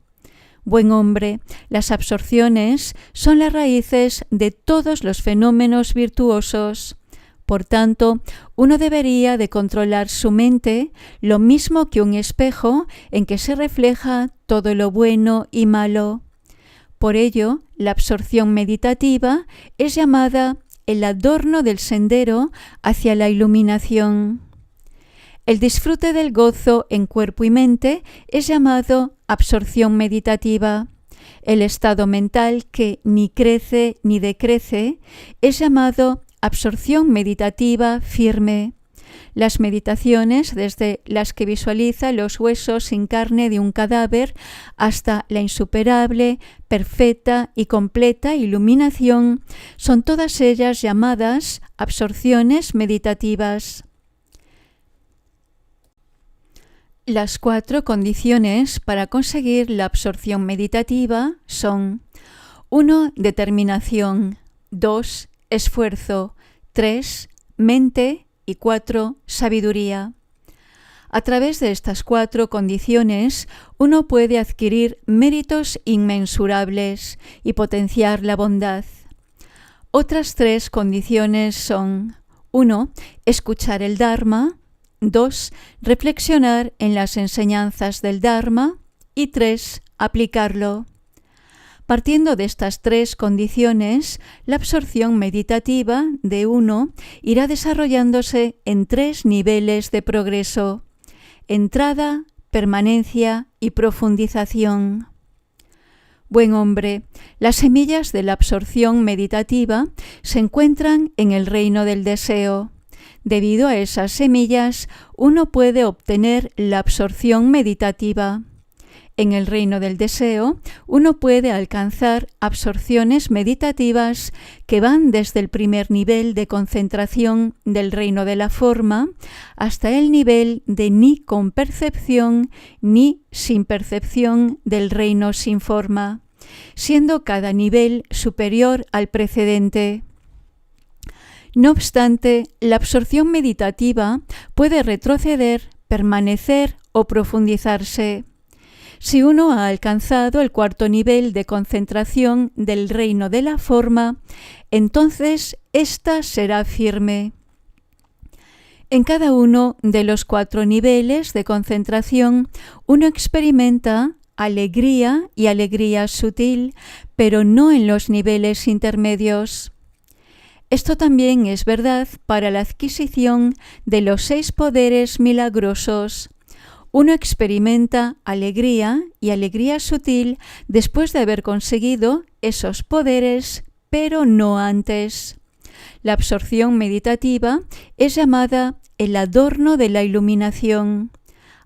Buen hombre, las absorciones son las raíces de todos los fenómenos virtuosos. Por tanto, uno debería de controlar su mente, lo mismo que un espejo en que se refleja todo lo bueno y malo. Por ello, la absorción meditativa es llamada el adorno del sendero hacia la iluminación. El disfrute del gozo en cuerpo y mente es llamado absorción meditativa. El estado mental que ni crece ni decrece es llamado absorción meditativa firme. Las meditaciones, desde las que visualiza los huesos sin carne de un cadáver hasta la insuperable, perfecta y completa iluminación, son todas ellas llamadas absorciones meditativas. Las 4 condiciones para conseguir la absorción meditativa son: 1. Determinación, 2. Esfuerzo, 3. Mente y 4. Sabiduría. A través de estas 4 condiciones, uno puede adquirir méritos inmensurables y potenciar la bondad. Otras 3 condiciones son: 1. Escuchar el Dharma, 2. Reflexionar en las enseñanzas del Dharma y 3. Aplicarlo. Partiendo de estas 3 condiciones, la absorción meditativa de 1 irá desarrollándose en 3 niveles de progreso: entrada, permanencia y profundización. Buen hombre, las semillas de la absorción meditativa se encuentran en el reino del deseo. Debido a esas semillas, uno puede obtener la absorción meditativa. En el reino del deseo, uno puede alcanzar absorciones meditativas que van desde el primer nivel de concentración del reino de la forma hasta el nivel de ni con percepción ni sin percepción del reino sin forma, siendo cada nivel superior al precedente. No obstante, la absorción meditativa puede retroceder, permanecer o profundizarse. Si uno ha alcanzado el 4º nivel de concentración del reino de la forma, entonces ésta será firme. En cada uno de los 4 niveles de concentración, uno experimenta alegría y alegría sutil, pero no en los niveles intermedios. Esto también es verdad para la adquisición de los 6 poderes milagrosos. Uno experimenta alegría y alegría sutil después de haber conseguido esos poderes, pero no antes. La absorción meditativa es llamada el adorno de la iluminación.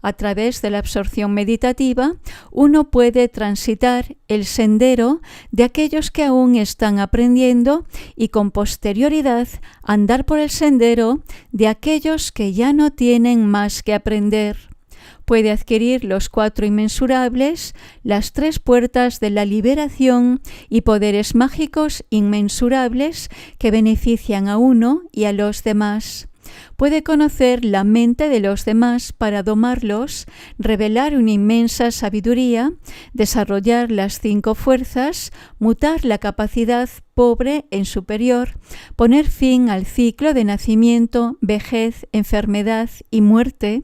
A través de la absorción meditativa, uno puede transitar el sendero de aquellos que aún están aprendiendo y con posterioridad andar por el sendero de aquellos que ya no tienen más que aprender. Puede adquirir los 4 inmensurables, las 3 puertas de la liberación y poderes mágicos inmensurables que benefician a uno y a los demás. Puede conocer la mente de los demás para domarlos, revelar una inmensa sabiduría, desarrollar las 5 fuerzas, mutar la capacidad pobre en superior, poner fin al ciclo de nacimiento, vejez, enfermedad y muerte,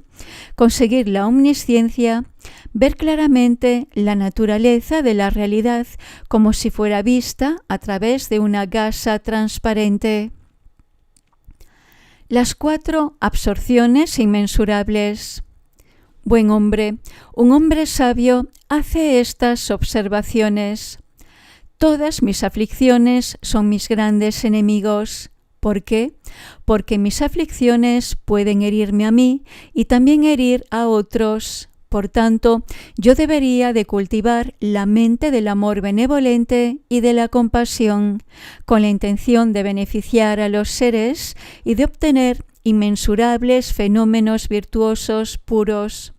conseguir la omnisciencia, ver claramente la naturaleza de la realidad como si fuera vista a través de una gasa transparente. Las 4 absorciones inmensurables. Buen hombre, un hombre sabio hace estas observaciones. Todas mis aflicciones son mis grandes enemigos. ¿Por qué? Porque mis aflicciones pueden herirme a mí y también herir a otros. Por tanto, yo debería de cultivar la mente del amor benevolente y de la compasión, con la intención de beneficiar a los seres y de obtener inmensurables fenómenos virtuosos puros.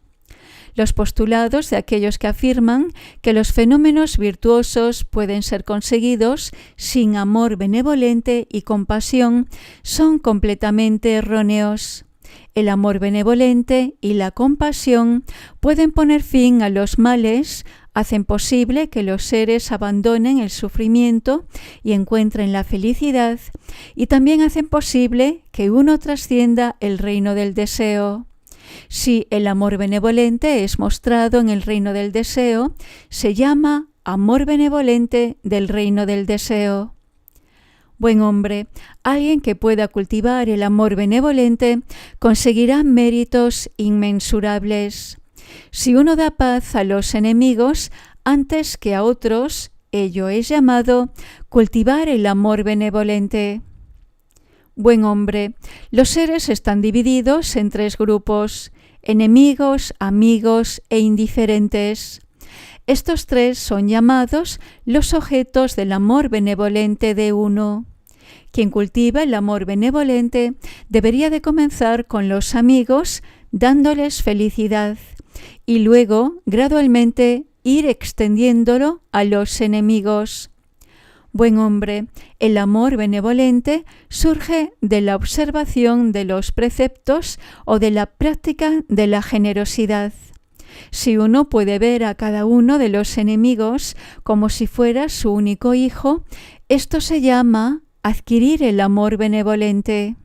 Los postulados de aquellos que afirman que los fenómenos virtuosos pueden ser conseguidos sin amor benevolente y compasión son completamente erróneos. El amor benevolente y la compasión pueden poner fin a los males, hacen posible que los seres abandonen el sufrimiento y encuentren la felicidad, y también hacen posible que uno trascienda el reino del deseo. Si el amor benevolente es mostrado en el reino del deseo, se llama amor benevolente del reino del deseo. Buen hombre, alguien que pueda cultivar el amor benevolente conseguirá méritos inmensurables. Si uno da paz a los enemigos antes que a otros, ello es llamado cultivar el amor benevolente. Buen hombre, los seres están divididos en 3 grupos: enemigos, amigos e indiferentes. Estos 3 son llamados los objetos del amor benevolente de uno. Quien cultiva el amor benevolente debería de comenzar con los amigos dándoles felicidad y luego gradualmente ir extendiéndolo a los enemigos. Buen hombre, el amor benevolente surge de la observación de los preceptos o de la práctica de la generosidad. Si uno puede ver a cada uno de los enemigos como si fuera su único hijo, esto se llama adquirir el amor benevolente.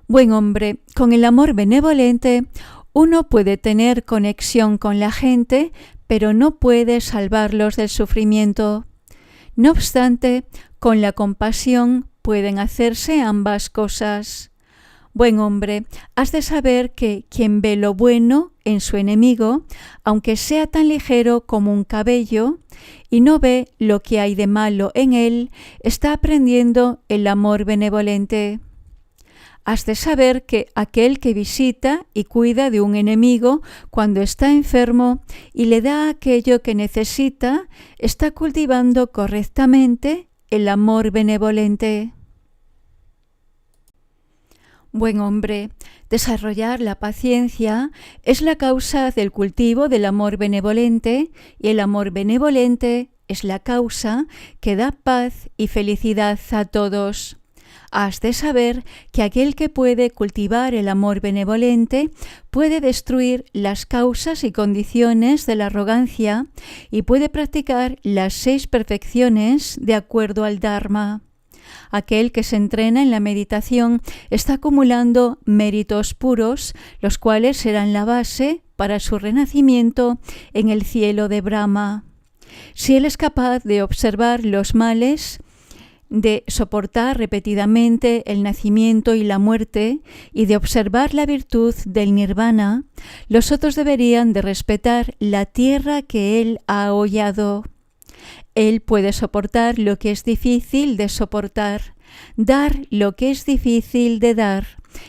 Buen hombre, con el amor benevolente, Uno puede tener conexión con la gente, pero no puede salvarlos del sufrimiento. No obstante, con la compasión pueden hacerse ambas cosas. Buen hombre, has de saber que quien ve lo bueno en su enemigo, aunque sea tan ligero como un cabello, y no ve lo que hay de malo en él, está aprendiendo el amor benevolente. Has de saber que aquel que visita y cuida de un enemigo cuando está enfermo y le da aquello que necesita, está cultivando correctamente el amor benevolente. Buen hombre, desarrollar la paciencia es la causa del cultivo del amor benevolente y el amor benevolente es la causa que da paz y felicidad a todos. Has de saber que aquel que puede cultivar el amor benevolente puede destruir las causas y condiciones de la arrogancia y puede practicar las 6 perfecciones de acuerdo al Dharma. Aquel que se entrena en la meditación está acumulando méritos puros, los cuales serán la base para su renacimiento en el cielo de Brahma. Si él es capaz de observar los males, de soportar repetidamente el nacimiento y la muerte y de observar la virtud del nirvana, los otros deberían de respetar la tierra que él ha hollado. Él puede soportar lo que es difícil de soportar, dar lo que es difícil de dar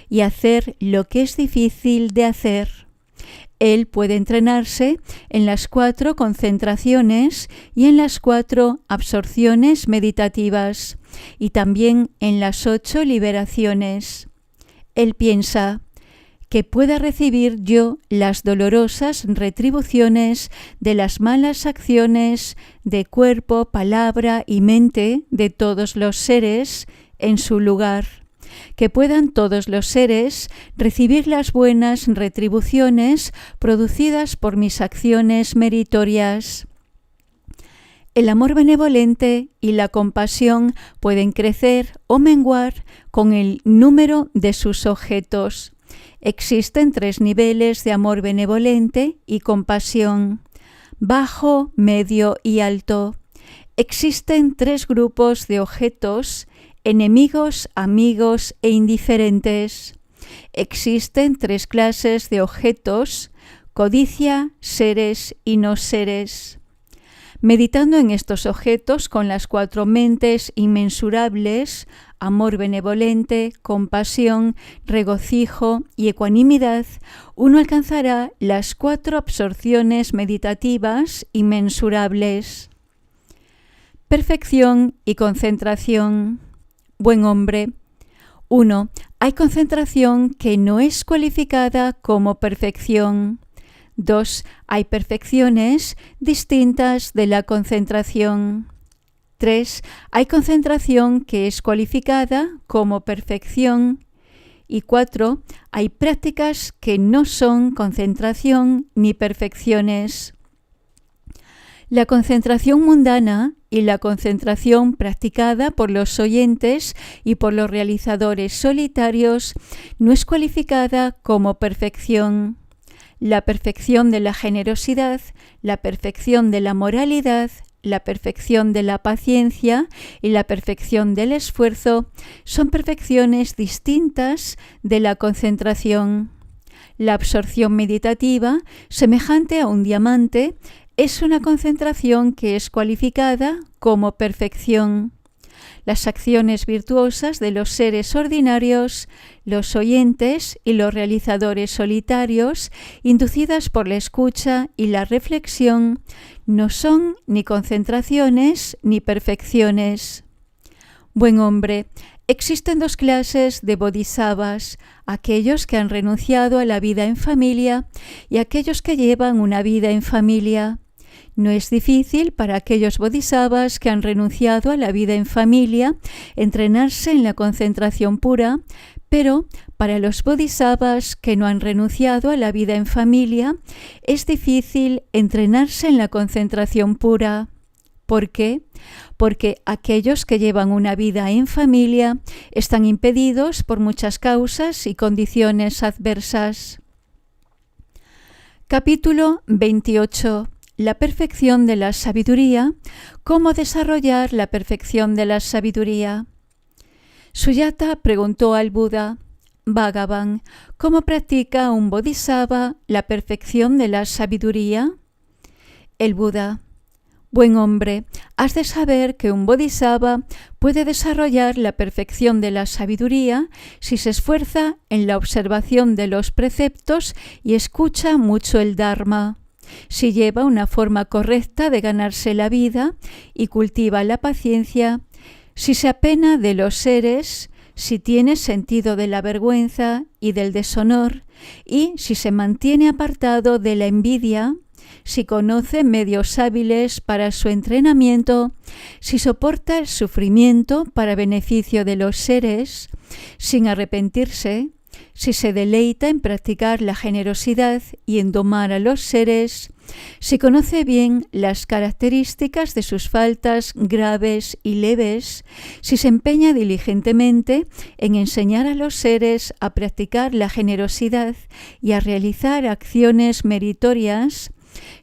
y hacer lo que es difícil de hacer. Él puede entrenarse en las 4 concentraciones y en las 4 absorciones meditativas y también en las 8 liberaciones. Él piensa que pueda recibir yo las dolorosas retribuciones de las malas acciones de cuerpo, palabra y mente de todos los seres en su lugar. Que puedan todos los seres recibir las buenas retribuciones producidas por mis acciones meritorias. El amor benevolente y la compasión pueden crecer o menguar con el número de sus objetos. Existen 3 niveles de amor benevolente y compasión: bajo, medio y alto. Existen 3 grupos de objetos: enemigos, amigos e indiferentes. Existen 3 clases de objetos: codicia, seres y no seres. Meditando en estos objetos con las 4 mentes inmensurables, amor benevolente, compasión, regocijo y ecuanimidad, uno alcanzará las 4 absorciones meditativas inmensurables. Perfección y concentración. Buen hombre. 1. Hay concentración que no es cualificada como perfección. 2. Hay perfecciones distintas de la concentración. 3. Hay concentración que es cualificada como perfección. Y 4. Hay prácticas que no son concentración ni perfecciones. La concentración mundana y la concentración practicada por los oyentes y por los realizadores solitarios no es cualificada como perfección. La perfección de la generosidad, la perfección de la moralidad, la perfección de la paciencia y la perfección del esfuerzo son perfecciones distintas de la concentración. La absorción meditativa, semejante a un diamante, es una concentración que es cualificada como perfección. Las acciones virtuosas de los seres ordinarios, los oyentes y los realizadores solitarios, inducidas por la escucha y la reflexión, no son ni concentraciones ni perfecciones. Buen hombre, existen 2 clases de bodhisattvas: aquellos que han renunciado a la vida en familia y aquellos que llevan una vida en familia. No es difícil para aquellos bodhisattvas que han renunciado a la vida en familia entrenarse en la concentración pura, pero para los bodhisattvas que no han renunciado a la vida en familia es difícil entrenarse en la concentración pura. ¿Por qué? Porque aquellos que llevan una vida en familia están impedidos por muchas causas y condiciones adversas. Capítulo 28. La perfección de la sabiduría. ¿Cómo desarrollar la perfección de la sabiduría? Suyata preguntó al Buda: Bhagavan, ¿cómo practica un bodhisattva la perfección de la sabiduría? El Buda: Buen hombre, has de saber que un bodhisattva puede desarrollar la perfección de la sabiduría si se esfuerza en la observación de los preceptos y escucha mucho el Dharma, si lleva una forma correcta de ganarse la vida y cultiva la paciencia, si se apena de los seres, si tiene sentido de la vergüenza y del deshonor, y si se mantiene apartado de la envidia, si conoce medios hábiles para su entrenamiento, si soporta el sufrimiento para beneficio de los seres, sin arrepentirse, si se deleita en practicar la generosidad y en domar a los seres, si conoce bien las características de sus faltas graves y leves, si se empeña diligentemente en enseñar a los seres a practicar la generosidad y a realizar acciones meritorias,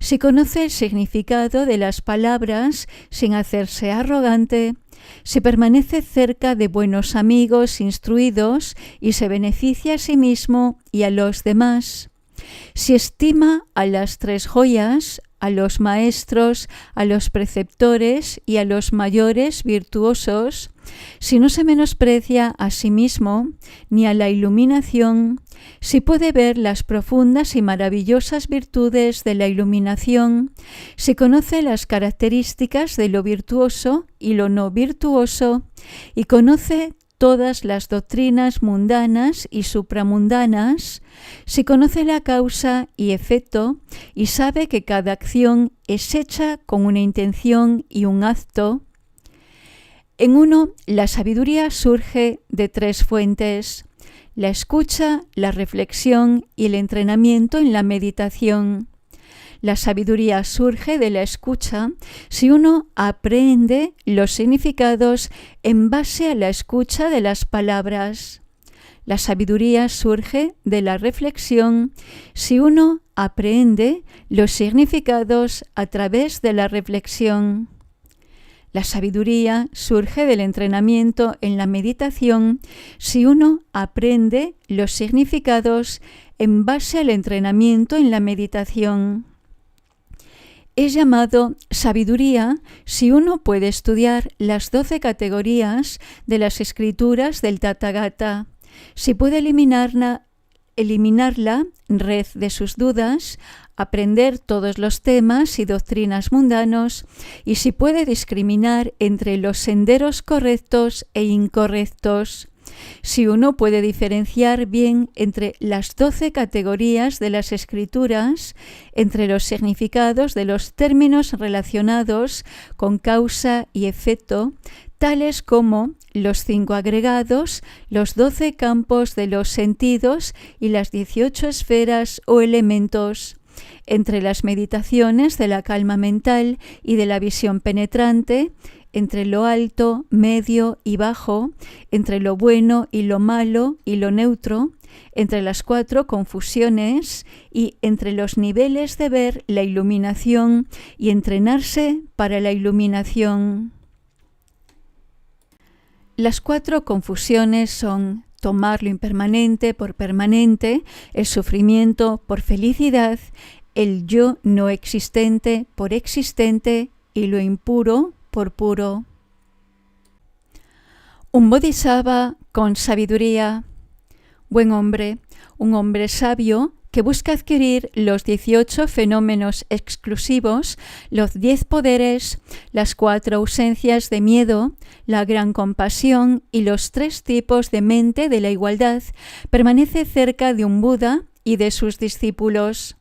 si conoce el significado de las palabras sin hacerse arrogante, si permanece cerca de buenos amigos instruidos y se beneficia a sí mismo y a los demás, si estima a las tres joyas, a los maestros, a los preceptores y a los mayores virtuosos, si no se menosprecia a sí mismo ni a la iluminación, si puede ver las profundas y maravillosas virtudes de la iluminación, si conoce las características de lo virtuoso y lo no virtuoso, y conoce todas las doctrinas mundanas y supramundanas, si conoce la causa y efecto y sabe que cada acción es hecha con una intención y un acto. En uno, la sabiduría surge de tres fuentes: la escucha, la reflexión y el entrenamiento en la meditación. La sabiduría surge de la escucha si uno aprende los significados en base a la escucha de las palabras. La sabiduría surge de la reflexión si uno aprende los significados a través de la reflexión. La sabiduría surge del entrenamiento en la meditación si uno aprende los significados en base al entrenamiento en la meditación. Es llamado sabiduría si uno puede estudiar las 12 categorías de las escrituras del Tathagata, si puede eliminarla, red de sus dudas, aprender todos los temas y doctrinas mundanos, y si puede discriminar entre los senderos correctos e incorrectos, si uno puede diferenciar bien entre las 12 categorías de las escrituras, entre los significados de los términos relacionados con causa y efecto, tales como los 5 agregados, los 12 campos de los sentidos y las 18 esferas o elementos, entre las meditaciones de la calma mental y de la visión penetrante, entre lo alto, medio y bajo, entre lo bueno y lo malo y lo neutro, entre las 4 confusiones y entre los niveles de ver la iluminación y entrenarse para la iluminación. Las 4 confusiones son tomar lo impermanente por permanente, el sufrimiento por felicidad, el yo no existente por existente y lo impuro por puro. Un bodhisattva con sabiduría. Buen hombre, un hombre sabio que busca adquirir los 18 fenómenos exclusivos, los 10 poderes, las 4 ausencias de miedo, la gran compasión y los 3 tipos de mente de la igualdad, permanece cerca de un Buda y de sus discípulos.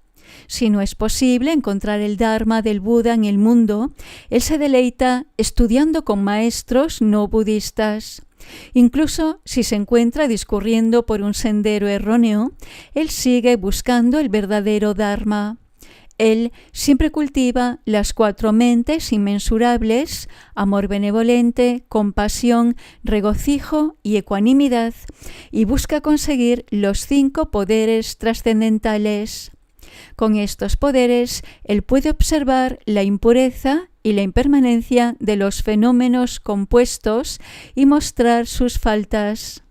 Si no es posible encontrar el Dharma del Buda en el mundo, él se deleita estudiando con maestros no budistas. Incluso si se encuentra discurriendo por un sendero erróneo, él sigue buscando el verdadero Dharma. Él siempre cultiva las 4 mentes inmensurables: amor benevolente, compasión, regocijo y ecuanimidad, y busca conseguir los 5 poderes trascendentales. Con estos poderes, él puede observar la impureza y la impermanencia de los fenómenos compuestos y mostrar sus faltas.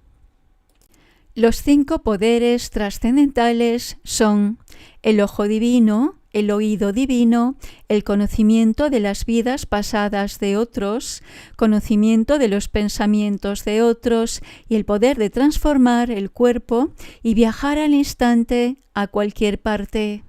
Los 5 poderes trascendentales son el ojo divino, el oído divino, el conocimiento de las vidas pasadas de otros, conocimiento de los pensamientos de otros y el poder de transformar el cuerpo y viajar al instante a cualquier parte.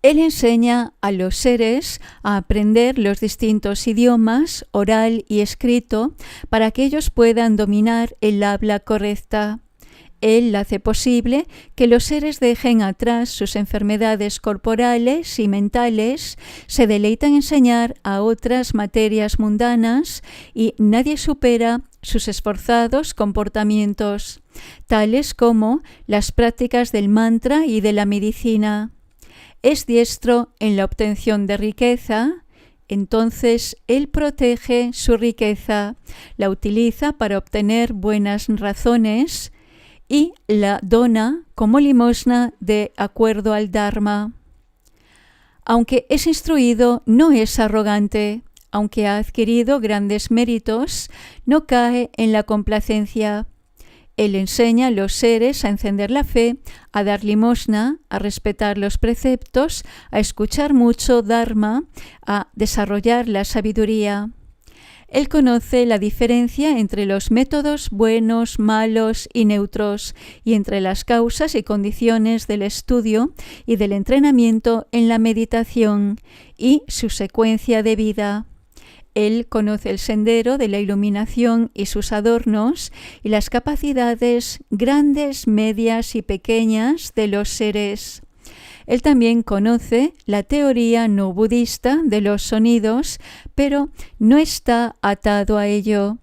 Él enseña a los seres a aprender los distintos idiomas, oral y escrito, para que ellos puedan dominar el habla correcta. Él hace posible que los seres dejen atrás sus enfermedades corporales y mentales, se deleitan en enseñar a otras materias mundanas y nadie supera sus esforzados comportamientos, tales como las prácticas del mantra y de la medicina. Es diestro en la obtención de riqueza, entonces él protege su riqueza, la utiliza para obtener buenas razones y la dona como limosna de acuerdo al Dharma. Aunque es instruido, no es arrogante. Aunque ha adquirido grandes méritos, no cae en la complacencia. Él enseña a los seres a encender la fe, a dar limosna, a respetar los preceptos, a escuchar mucho Dharma, a desarrollar la sabiduría. Él conoce la diferencia entre los métodos buenos, malos y neutros, y entre las causas y condiciones del estudio y del entrenamiento en la meditación, y su secuencia de vida. Él conoce el sendero de la iluminación y sus adornos y las capacidades grandes, medias y pequeñas de los seres. Él también conoce la teoría no budista de los sonidos, pero no está atado a ello.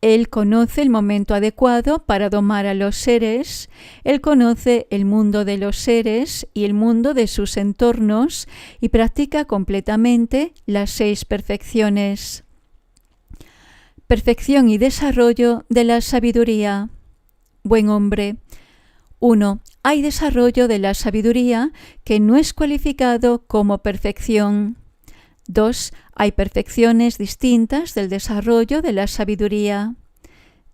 Él conoce el momento adecuado para domar a los seres, él conoce el mundo de los seres y el mundo de sus entornos y practica completamente las 6 perfecciones. Perfección y desarrollo de la sabiduría. Buen hombre. 1. Hay desarrollo de la sabiduría que no es cualificado como perfección. 2. Hay perfecciones distintas del desarrollo de la sabiduría.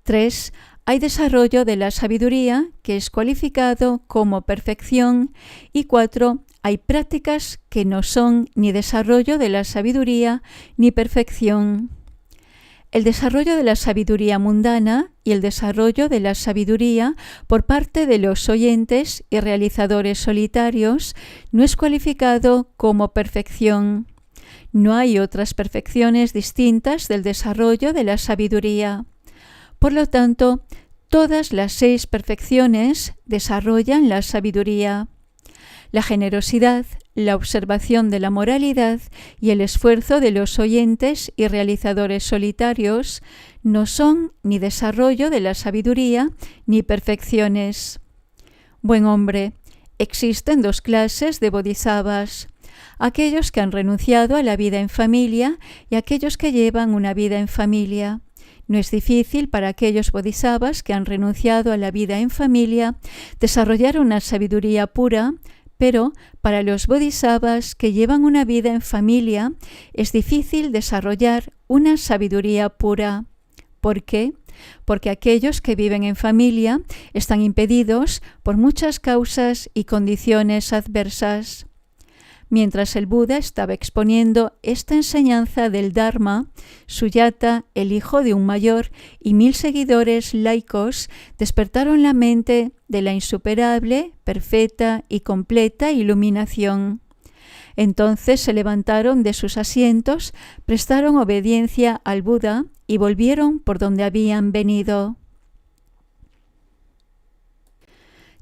3. Hay desarrollo de la sabiduría que es cualificado como perfección. Y 4. Hay prácticas que no son ni desarrollo de la sabiduría ni perfección. El desarrollo de la sabiduría mundana y el desarrollo de la sabiduría por parte de los oyentes y realizadores solitarios no es cualificado como perfección. No hay otras perfecciones distintas del desarrollo de la sabiduría. Por lo tanto, todas las 6 perfecciones desarrollan la sabiduría. La generosidad, la observación de la moralidad y el esfuerzo de los oyentes y realizadores solitarios no son ni desarrollo de la sabiduría ni perfecciones. Buen hombre, existen 2 clases de bodhisattvas: aquellos que han renunciado a la vida en familia y aquellos que llevan una vida en familia. No es difícil para aquellos bodhisattvas que han renunciado a la vida en familia desarrollar una sabiduría pura, pero para los bodhisattvas que llevan una vida en familia es difícil desarrollar una sabiduría pura. ¿Por qué? Porque aquellos que viven en familia están impedidos por muchas causas y condiciones adversas. Mientras el Buda estaba exponiendo esta enseñanza del Dharma, Suyata, el hijo de un mayor, y 1000 seguidores laicos despertaron la mente de la insuperable, perfecta y completa iluminación. Entonces se levantaron de sus asientos, prestaron obediencia al Buda y volvieron por donde habían venido.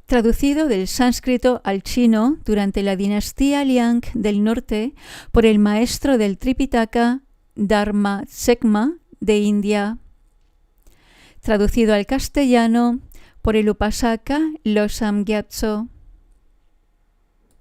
Traducido del sánscrito al chino durante la dinastía Liang del norte por el maestro del Tripitaka, Dharma Sekma, de India. Traducido al castellano por el Upasaka Losam Gyatso.